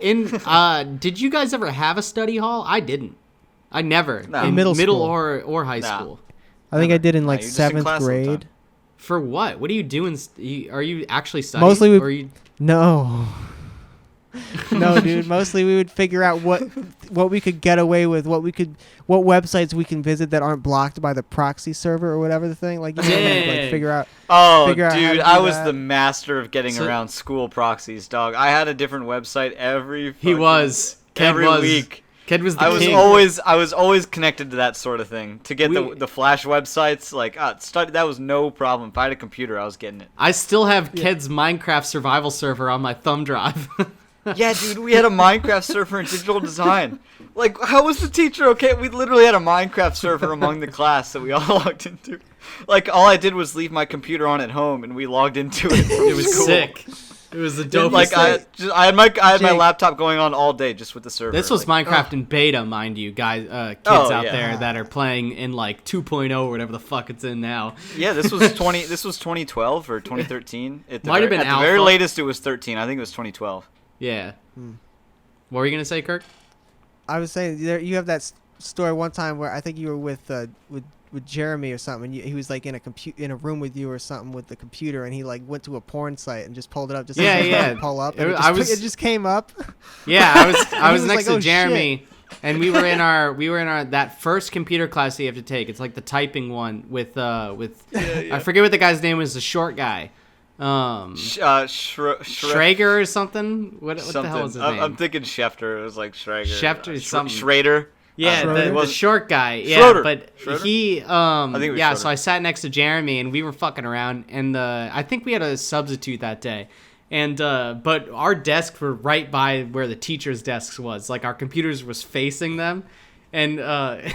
Did you guys ever have a study hall? I didn't. I never. No. In Middle school. or high Nah. school. I think I did in Nah, like you're just in 7th class all the time. grade. For what? What are you doing? Are you actually studying? Mostly or are you... No. No, dude. Mostly we would figure out what we could get away with, what websites we can visit that aren't blocked by the proxy server or whatever the thing. Like, Dang. figure out. Oh, Figure out how to dude, do I was that. the master of getting So- around school proxies, dog. I had a different website every He was. Ked every was. week. Ked was the I was king. always connected to that sort of thing. To get We- the Flash websites, like that was no problem. If I had a computer, I was getting it. I still have Ked's Minecraft survival server on my thumb drive. Yeah, dude, we had a Minecraft server in digital design. Like, how was the teacher okay? We literally had a Minecraft server among the class that we all logged into. Like, all I did was leave my computer on at home, and we logged into it. It was cool. sick. It was the dopest Like, thing. I had my Jake. laptop going on all day just with the server. This was like, Minecraft in beta, mind you, guys, kids Oh, out yeah. there that are playing in like 2.0 or whatever the fuck it's in now. Yeah, this was 2012 or 2013. Might have been at the very alpha. latest. It was 13. I think it was 2012. Yeah. What were you gonna say, Kirk? I was saying you have that story one time where I think you were with Jeremy or something. And he was like in a room with you or something with the computer, and he like went to a porn site and just pulled it up. Just Yeah, like, yeah. pull up. It- And it it just came up. Yeah, I was was next like, to "Oh, Jeremy, and we were in our that first computer class that you have to take. It's like the typing one with I forget what the guy's name was, the short guy. Schrager or something. What the hell was his name? I'm thinking Schefter. It was like Schrager. Schefter something. Schrader. Yeah, Schroeder? the short guy. Yeah, Schroeder. but Schroeder? he think it was yeah. Schroeder. So I sat next to Jeremy and we were fucking around, and I think we had a substitute that day, and but our desks were right by where the teachers' desks was. Like our computers was facing them. And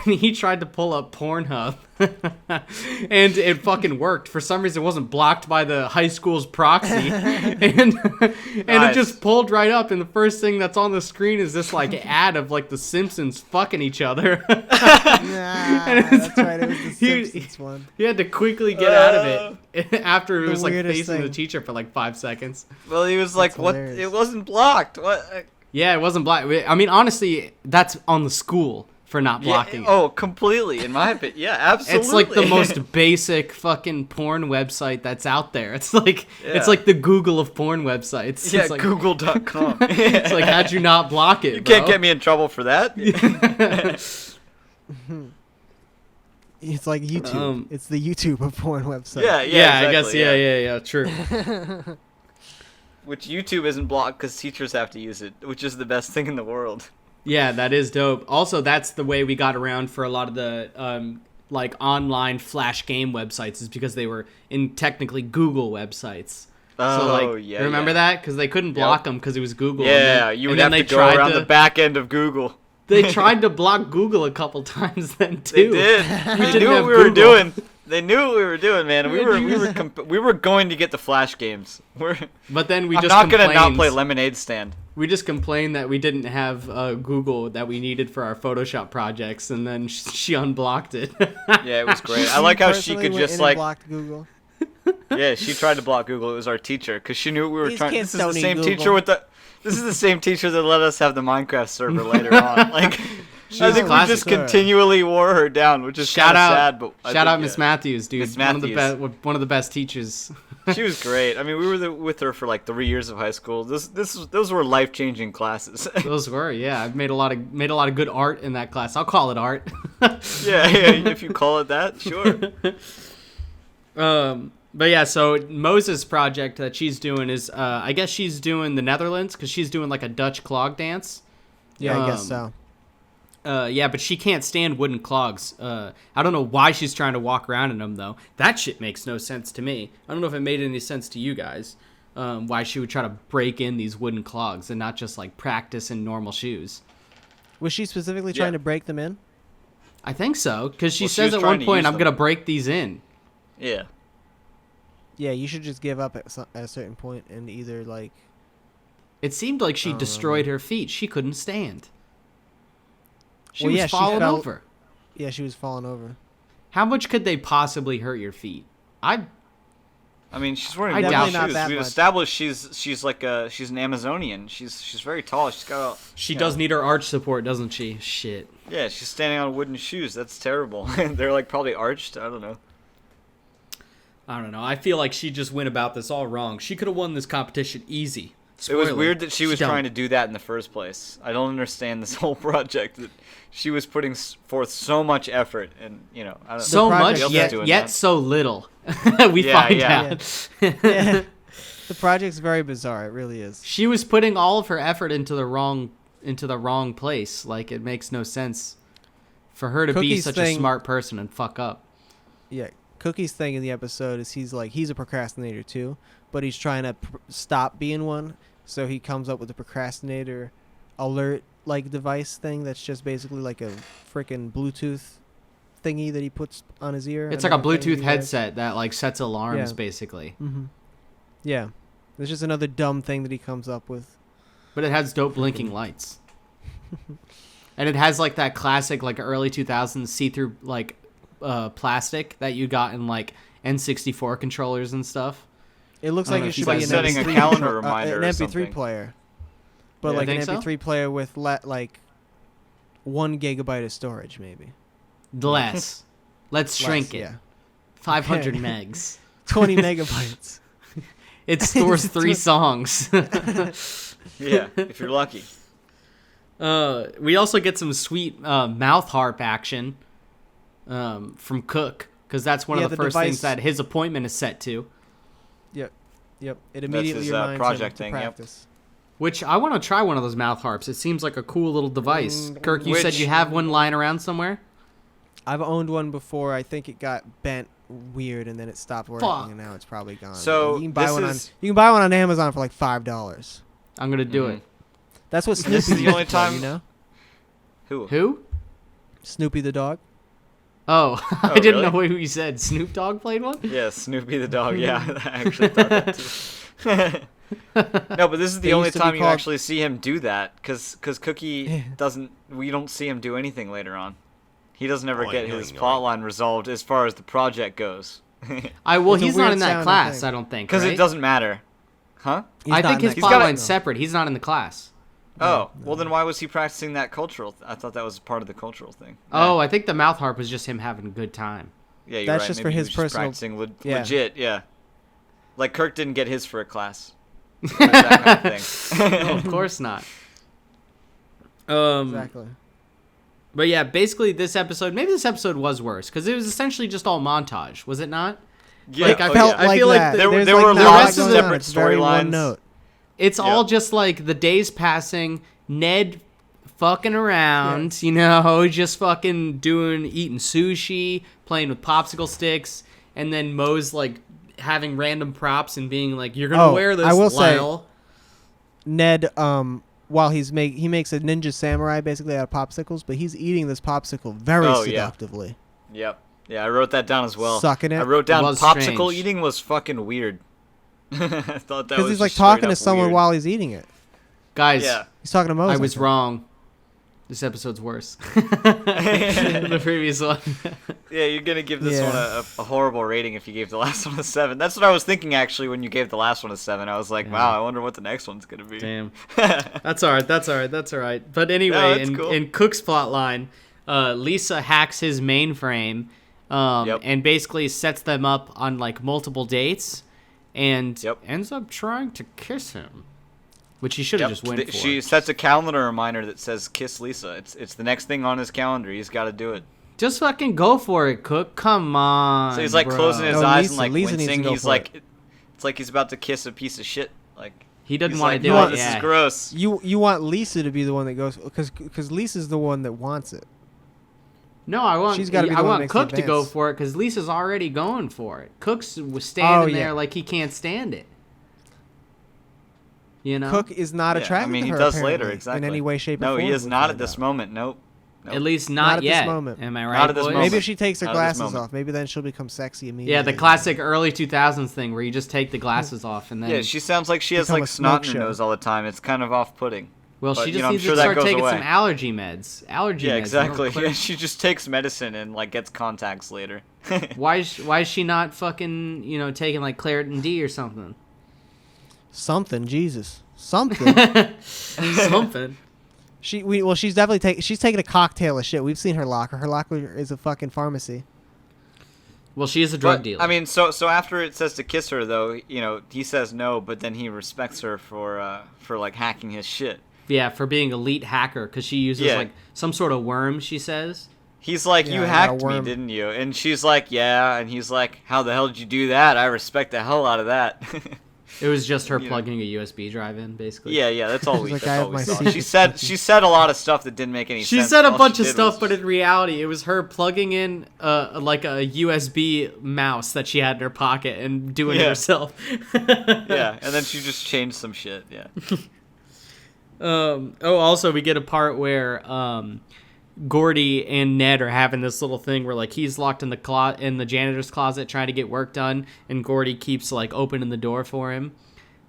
he tried to pull up Pornhub, and it fucking worked. For some reason, it wasn't blocked by the high school's proxy, and it Nice. just pulled right up. And the first thing that's on the screen is this like ad of like the Simpsons fucking each other. Nah, that's right. It was the He- Simpsons one. He had to quickly get out of it after it The was like weirdest facing the thing. teacher for like 5 seconds. Well, he was like, That's "What? hilarious. It wasn't blocked. What?" Yeah, it wasn't black. I mean, honestly, that's on the school for not blocking it. Oh, completely. In my opinion, yeah, absolutely. It's like the most basic fucking porn website that's out there. It's like Yeah. the Google of porn websites. Yeah, It's like, Google.com. it's like, how'd you not block it? You can't bro? get me in trouble for that. It's like YouTube. Um, It's the YouTube of porn website. Yeah, Yeah, I guess. exactly, Yeah, true. Which YouTube isn't blocked because teachers have to use it, which is the best thing in the world. Yeah, that is dope. Also, that's the way we got around for a lot of the like online flash game websites, is because they were in technically Google websites. Oh, So like, yeah. remember yeah. that? Because they couldn't block them because it was Google. Yeah, and then, you would and have then to they go tried around to, the back end of Google. They tried to block Google a couple times then They too. did. We They didn't knew what have we were Google. doing. They knew what we were doing, man. We Yeah, we were going to get the Flash games. But then we I'm just not gonna not complained- play Lemonade Stand. We just complained that we didn't have Google that we needed for our Photoshop projects, and then she unblocked it. Yeah, it was great. I like how she personally could went just in and like, blocked Google. yeah, she tried to block Google. It was our teacher because she knew what we were These trying. kids This is the don't need same Google. teacher with the. This is the same teacher that let us have the Minecraft server later on. Like, I think we just continually wore her down, which is kind of sad. But shout out Miss Matthews, dude. Miss Matthews. One of the best teachers. She was great. I mean, we were with her for like 3 years of high school. Those were life-changing classes. Those were, yeah. I've made a lot of good art in that class. I'll call it art. yeah, if you call it that, sure. But yeah, so Moses' project that she's doing is, I guess she's doing the Netherlands because she's doing like a Dutch clog dance. Yeah, I guess so. Yeah, but she can't stand wooden clogs. I don't know why she's trying to walk around in them, though. That shit makes no sense to me. I don't know if it made any sense to you guys, why she would try to break in these wooden clogs and not just, like, practice in normal shoes. Was she specifically trying to break them in? I think so, because she says at one point, I'm going to break these in. Yeah. Yeah, you should just give up at a certain point and either, like... It seemed like she destroyed her feet. She couldn't stand. She was she falling over. Yeah, she was falling over. How much could they possibly hurt your feet? I mean, she's wearing doubt shoes. We've established she's an Amazonian. She's very tall. She does need her arch support, doesn't she? Shit. Yeah, she's standing on wooden shoes. That's terrible. They're like probably arched. I don't know. I feel like she just went about this all wrong. She could have won this competition easy. Spoiler. It was weird that she was trying to do that in the first place. I don't understand this whole project that she was putting forth so much effort and, I don't know. So much, yet so little. We find out. Yeah. The project's very bizarre. It really is. She was putting all of her effort into the wrong place. Like, it makes no sense for her to be such a smart person and fuck up. Yeah. Cookie's thing in the episode is he's a procrastinator too, but he's trying to stop being one. So he comes up with a procrastinator alert like device thing that's just basically like a freaking Bluetooth thingy that he puts on his ear. It's like a Bluetooth headset that like sets alarms basically. Mm-hmm. Yeah. It's just another dumb thing that he comes up with. But it has dope blinking lights. And it has like that classic like early 2000s see-through like plastic that you got in like N64 controllers and stuff. It looks like it should be setting a calendar reminder an or MP3 something. player. But like an MP3 player with like 1 gigabyte of storage maybe. Less. Let's shrink it. Yeah. 500 megs. 20 megabytes. It stores 3 songs. Yeah, if you're lucky. We also get some sweet mouth harp action from Cook, because that's one of the first things that his appointment is set to. Yep. It immediately reminds project him to practice. Yep. Which I want to try one of those mouth harps. It seems like a cool little device. Kirk, you said you have one lying around somewhere? I've owned one before. I think it got bent weird and then it stopped working and now it's probably gone. So you can buy one on Amazon for like $5. I'm going to do it. That's what Snoopy This is the only time, you know? Who? Snoopy the dog. Oh, I didn't know who you said. Snoop Dogg played one? Yeah, Snoopy the dog. Yeah, I actually thought that too. No, but this is the only time you actually see him do that, because Cookie doesn't. We don't see him do anything later on. He doesn't ever get his plotline resolved as far as the project goes. He's not in that class. I don't think. Because it doesn't matter, huh? I think his plotline's separate. He's not in the class. Oh, well then why was he practicing that cultural? I thought that was part of the cultural thing. Oh, I think the mouth harp was just him having a good time. Yeah, you're That's right. just Maybe for he his was personal. Practicing legit, yeah. Like Kirk didn't get his for a class. Like that kind of thing. No, of course not. Exactly. But yeah, basically this episode was worse because it was essentially just all montage, was it not? Yeah, like, I feel like there were lots of separate storylines. It's all just like the days passing, Ned fucking around, just fucking eating sushi, playing with popsicle sticks, and then Moe's like having random props and being like, "You're gonna wear this." I will Lyle. say, Ned, while he makes a ninja samurai basically out of popsicles, but he's eating this popsicle very seductively. Yep. Yeah, I wrote that down as well. Sucking it. I wrote down popsicle strange. eating was fucking weird. I thought that was because he's like talking to someone while he's eating it. Guys, he's talking to Moses. I was wrong. This episode's worse than the previous one. Yeah, you're gonna give this one a horrible rating if you gave the last one a 7. That's what I was thinking actually when you gave the last one a 7. I was like, wow, I wonder what the next one's gonna be. Damn. That's all right. But anyway, cool. in Cook's plotline, Lisa hacks his mainframe and basically sets them up on like multiple dates and ends up trying to kiss him. Which he should have just went for. She sets a calendar reminder that says "Kiss Lisa." It's the next thing on his calendar. He's got to do it. Just fucking go for it, Cook. Come on. So he's like bro. closing his eyes and like Lisa wincing. He's like, it's like he's about to kiss a piece of shit. Like he doesn't he's want like, to do no, it. This Yeah. is gross. You want Lisa to be the one that goes because Lisa's the one that wants it. No, I want. She's gotta be the one that makes the Cook to go advance. for it because Lisa's already going for it. Cook's was standing there yeah. like he can't stand it. You know. Cook is not attracted I mean, to he her does apparently, later, exactly. in any way, shape, or No, form. he is we not find at this out. moment. Nope. At least Not not at yet. this moment. Am I right, Not at this boys? moment. Maybe if she takes her Not at this glasses moment. off, maybe then she'll become sexy immediately. Yeah, the classic early 2000s thing where you just take the glasses off and then. Yeah, she sounds like she has Become like a snot smoke in her show. nose all the time. It's kind of off-putting. Well, But, she you just know, I'm needs sure to that start goes taking away. some allergy meds. Allergy Yeah, meds. exactly. Clear- Yeah, she just takes medicine and like gets contacts later. Why is she not fucking taking like Claritin D or something? Something, Jesus, something. Something. She's definitely she's taking a cocktail of shit. We've seen her locker. Her locker is a fucking pharmacy. Well, she is a drug But, dealer. I mean, so after it says to kiss her though, he says no, but then he respects her for like hacking his shit. Yeah, for being elite hacker because she uses like some sort of worm. She says. He's like, Yeah, you I got a hacked me, worm. didn't you? And she's like, yeah. And he's like, how the hell did you do that? I respect the hell out of that. It was just her You know. plugging a USB drive in, basically. Yeah, that's all we, He's like, that's I have all we my saw. secret She said a lot of stuff that didn't make any She sense. said a All bunch she of did stuff, was but in reality, it was her plugging in like a USB mouse that she had in her pocket and doing it Yeah. herself. yeah, and then she just changed some shit, yeah. Also, we get a part where Gordy and Ned are having this little thing where like he's locked in the janitor's closet trying to get work done, and Gordy keeps like opening the door for him,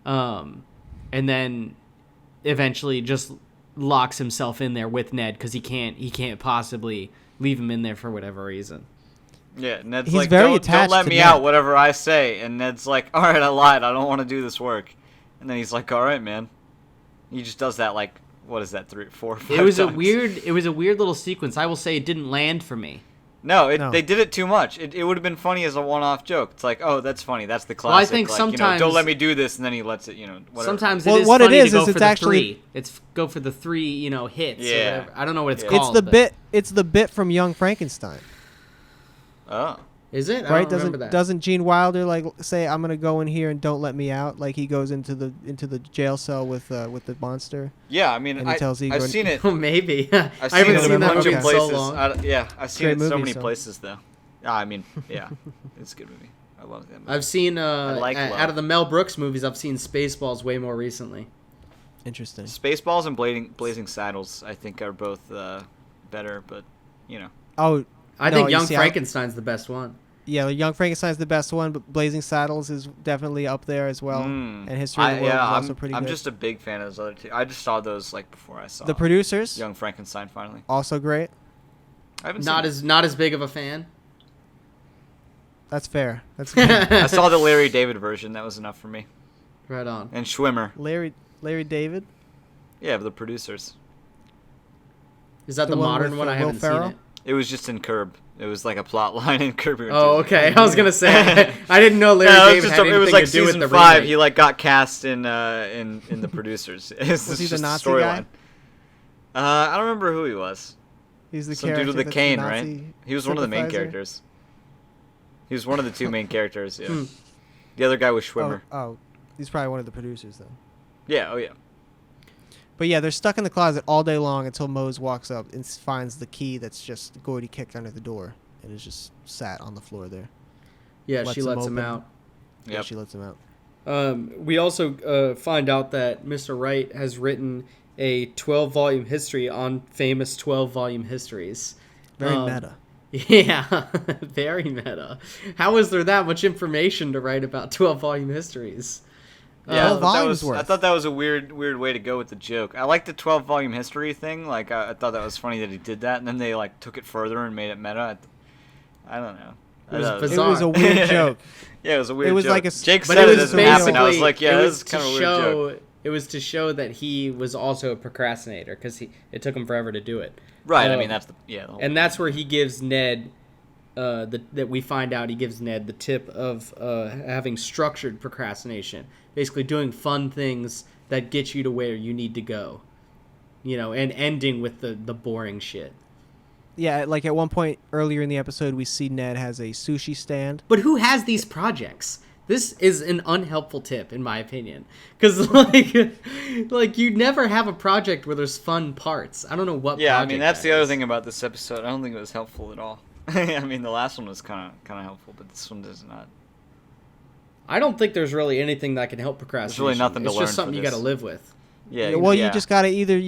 and then eventually just locks himself in there with Ned because he can't possibly leave him in there for whatever reason. Yeah, Ned's He's like, very don't attached let to me Ned. out, whatever I say. And Ned's like, all right, I lied. I don't want to do this work. And then he's like, all right, man. He just does that like, what is that, 3, 4, 5 It was times. a weird little sequence. I will say it didn't land for me. No, No. they did it too much. It would have been funny as a one-off joke. It's like, oh, that's funny. That's the classic. Well, I think like, sometimes don't let me do this, and then he lets it, whatever. Sometimes Well, it is what it funny is to go is for it's the actually- 3. It's go for the 3, hits. Yeah. Or whatever. I don't know what it's Yeah. called. It's the but- bit. It's the bit from Young Frankenstein, Oh. Is it? I right? don't remember that. Doesn't Gene Wilder like say, "I'm gonna go in here and don't let me out"? Like he goes into the jail cell with the monster. Yeah, I mean, And he tells Igor- I've seen it. Oh, maybe. I've I haven't it seen in a that bunch movie of in so places. long. I've seen Great it so movie, many so. places though. I mean, yeah, it's a good movie. I love that movie. I've seen like out Love. of the Mel Brooks movies, I've seen Spaceballs way more recently. Interesting. Spaceballs and Blazing Saddles, I think, are both better, but Oh, I No, think you Young see, Frankenstein's the best one. yeah, Young Frankenstein's the best one, but Blazing Saddles is definitely up there as well. And History of the World is also pretty I'm good. just a big fan of those other two. I just saw those like before I saw The Producers, Young Frankenstein. Finally, also great. I haven't Not seen as big of a fan. That's fair. That's good. it. I saw the Larry David version. That was enough for me. Right on. And Schwimmer. Larry David. Yeah, the Producers. Is that The the one modern with, one? I Will haven't Ferrell? seen it. It was just in Curb. It was like a plot line in Curb Your Oh, Enthusiasm. okay. I was gonna say I didn't know Larry No, David had anything it was like to do with season the 5. remake. He like got cast in the Producers. It's Was he just the a Nazi storyline. I don't remember who he was. He's the Some character dude with a that's cane, the right? Nazi He was one of the main sympathizer. characters. He was one of the two main characters. Yeah. The other guy was Schwimmer. Oh, he's probably one of the producers then. Yeah. Oh yeah. But yeah, they're stuck in the closet all day long until Mose walks up and finds the key that's just Gordy kicked under the door and is just sat on the floor there. Yeah, Lets she him lets him open. out. Yeah, Yep. she lets him out. We also find out that Mr. Wright has written a 12-volume history on famous 12-volume histories. Very meta. Yeah, very meta. How is there that much information to write about 12-volume histories? Yeah, 12 volumes worth. I thought that was a weird way to go with the joke. I like the 12-volume history thing. Like, I thought that was funny that he did that, and then they like took it further and made it meta. I don't know. It was It bizarre. was a weird joke. Yeah, it was a weird It was joke. like a- Jake But said it it was doesn't happen. I was basically- like, yeah, it this was is kind of a to weird joke. It was to show that he was also a procrastinator because it took him forever to do it. Right. I mean, that's the whole And that's where he gives Ned that we find out he gives Ned the tip of having structured procrastination, basically doing fun things that get you to where you need to go, and ending with the boring shit. Yeah, like at one point earlier in the episode, we see Ned has a sushi stand. But who has these projects? This is an unhelpful tip, in my opinion, because like you never have a project where there's fun parts. I don't know what. Yeah, I project mean that's that the other is. thing about this episode. I don't think it was helpful at all. I mean, the last one was kind of helpful, but this one does not. I don't think there's really anything that can help procrastination. There's really nothing to it's learn just something for you got to this. live with. Yeah. Well, yeah. you just gotta either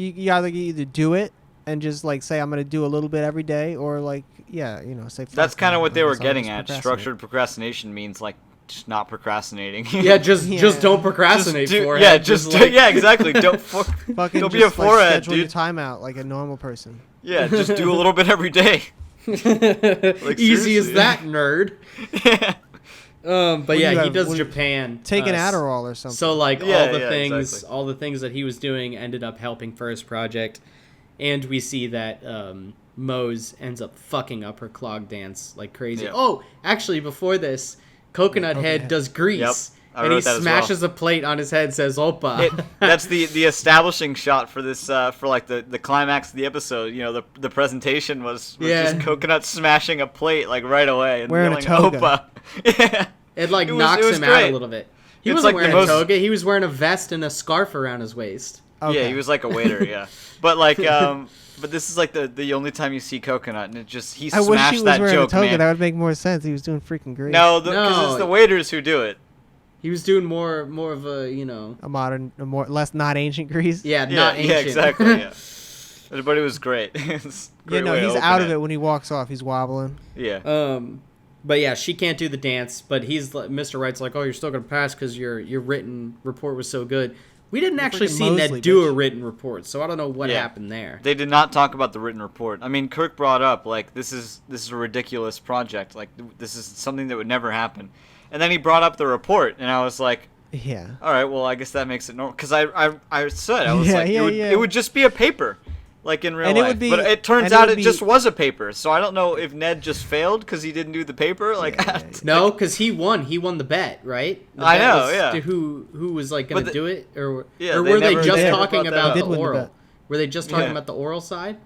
do it and just like say I'm gonna do a little bit every day, or like say. That's kind of what they were I'll getting just at. procrastinate. Structured procrastination means like just not procrastinating. Yeah, just Yeah. don't procrastinate Just do- for it. Yeah, yeah, exactly. Don't Fucking don't just be a forehead, schedule your dude. time out like a normal person. Yeah, just do a little bit every day. Easy as seriously. that, nerd. Yeah. But do yeah, you he have? does What do you- Japan. Take an Adderall or something. So like Yeah, all the yeah, things, exactly. all the things that he was doing ended up helping for his project, and we see that Mose ends up fucking up her clog dance like crazy. Yeah. Oh, actually, before this, Coconut Head does grease, Yep, I and he wrote that as smashes a plate on his head, says "Opa." That's the establishing shot for this for like the climax of the episode. The presentation was just Coconut smashing a plate like right away and Wearing a yelling toga. Opa. Yeah. It like It was- knocks it was him out great. a little bit. He It's wasn't like the wearing a most- toga. He was wearing a vest and a scarf around his waist. Okay. Yeah, he was like a waiter. Yeah, but like but this is like the only time you see Coconut, and he I smashed wish he was that wearing joke, a toga. man. That would make more sense. He was doing freaking great. No, because No. it's the waiters who do it. He was doing more of a a more less not ancient grease. yeah, Yeah, not ancient. yeah, exactly. Yeah, but it was great. It's a Yeah, great no, way to he's open out of it when he walks off. He's wobbling. Yeah. But yeah, she can't do the dance. But Mr. Wright's like, oh, you're still gonna pass because your written report was so good. We didn't actually freaking see Mosley, Ned do bitch. a written report, so I don't know what Yeah. happened there. They did not talk about the written report. I mean, Kirk brought up like this is a ridiculous project. Like this is something that would never happen. And then he brought up the report, and I was like, Yeah. all right, well, I guess that makes it normal. Because I said I was Yeah, like, yeah, it would just be a paper, like in real And it life. would be- but it turns and it out would it just be- was a paper. So I don't know if Ned just failed because he didn't do the paper. Like, No, because he won. He won the bet, right? The I bet know, was yeah. to who was like gonna But do it, or Yeah, or they were they never- just they never talking brought that about up. the Did win the oral? bet. Were they just talking Yeah. about the oral side?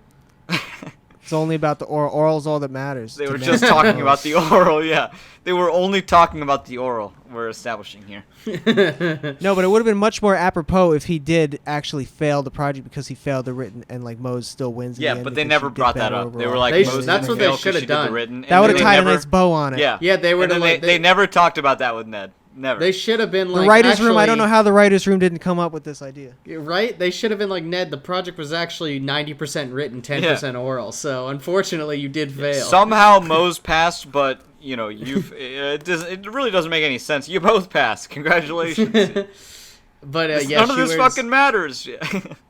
It's only about the oral. Oral's all that matters. They to were Ned. just talking about the oral. Yeah, they were only talking about the oral. We're establishing here. No, but it would have been much more apropos if he did actually fail the project because he failed the written and like Mose still wins. in Yeah, the end but they because never she did brought that better up. They overall. were like, They Moses that's didn't what they fail 'cause should have she did the done. written. That And would have they tied never, a nice bow on it. Yeah, Yeah, they were And then like they never talked about that with Ned. Never. They should have been The like writers' room. I don't actually- know how the writers' room didn't come up with this idea. Right? They should have been like, Ned, the project was actually 90% written, 10% oral. So unfortunately, you did fail. Somehow Mose passed, but it really doesn't make any sense. You both passed. Congratulations. But yeah, None of this fucking matters.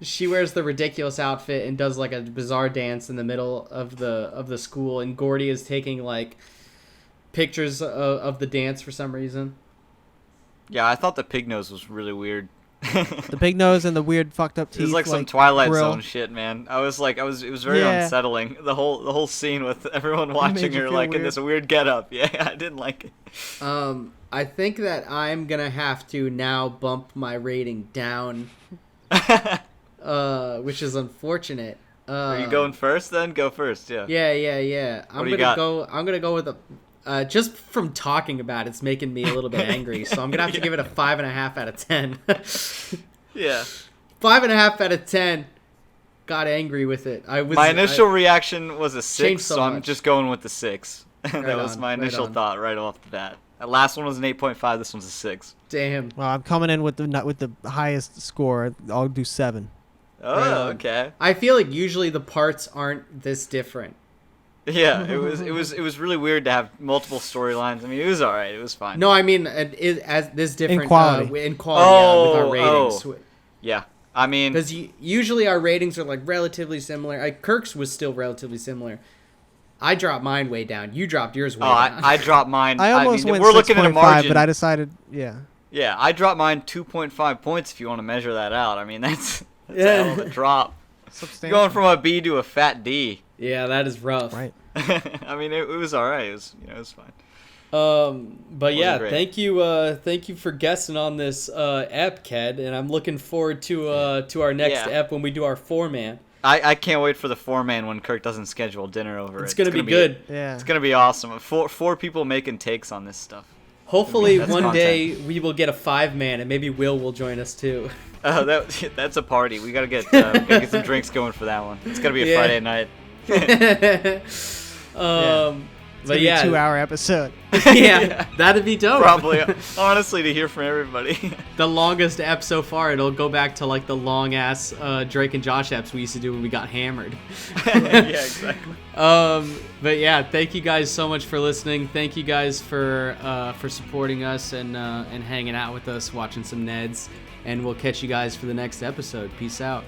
she wears the ridiculous outfit and does like a bizarre dance in the middle of the school, and Gordy is taking like pictures of the dance for some reason. Yeah, I thought the pig nose was really weird. The big nose and the weird fucked up teeth. It was like some Twilight grill. Zone shit, man. It was very Yeah. unsettling. The whole scene with everyone watching you her feel like in weird. this weird getup. Yeah, I didn't like it. I think that I'm gonna have to now bump my rating down, which is unfortunate. Are you going first then? Go first, yeah. Yeah. What do you got? I'm gonna go with a. Just from talking about it's making me a little bit angry, so I'm gonna have to give it a 5.5 out of 10. Yeah. 5.5 out of 10. Got angry with it. My initial reaction was a 6, changed so so I'm much. just going with the 6. That Right was on, my right initial on. thought right off the bat. That last one was an 8.5. This one's a 6. Damn. Well, I'm coming in with the highest score. I'll do 7. Oh, Right on. okay. I feel like usually the parts aren't this different. Yeah, it was really weird to have multiple storylines. I mean, it was all right. It was fine. No, I mean as this different In quality. with our ratings. Yeah, I mean, because usually our ratings are like relatively similar. Like Kirk's was still relatively similar. I dropped mine way down. You dropped yours way down. I dropped mine. I almost went we're looking at a 6.5, margin, but I decided, yeah. Yeah, I dropped mine 2.5 points if you want to measure that out. I mean, that's a hell of a drop. Substantial. Going from a B to a fat D. Yeah, that is rough. Right. I mean, it was all right. It was fine. But yeah, great. thank you for guesting on this ep, Ked, and I'm looking forward to our next ep when we do our 4-man. I can't wait for the 4-man when Kirk doesn't schedule dinner over it. It's gonna be good. Yeah. It's gonna be awesome. Four people making takes on this stuff. Hopefully one day we will get a 5-man and maybe Will will join us too. Oh, that's a party. We gotta get some drinks going for that one. It's gonna be a Friday night. But yeah, 2-hour episode. Yeah, that'd be dope. Probably, honestly, to hear from everybody. The longest ep so far. It'll go back to like the long ass Drake and Josh eps we used to do when we got hammered. Yeah, exactly. But yeah, thank you guys so much for listening. Thank you guys for supporting us and hanging out with us, watching some Neds. And we'll catch you guys for the next episode. Peace out.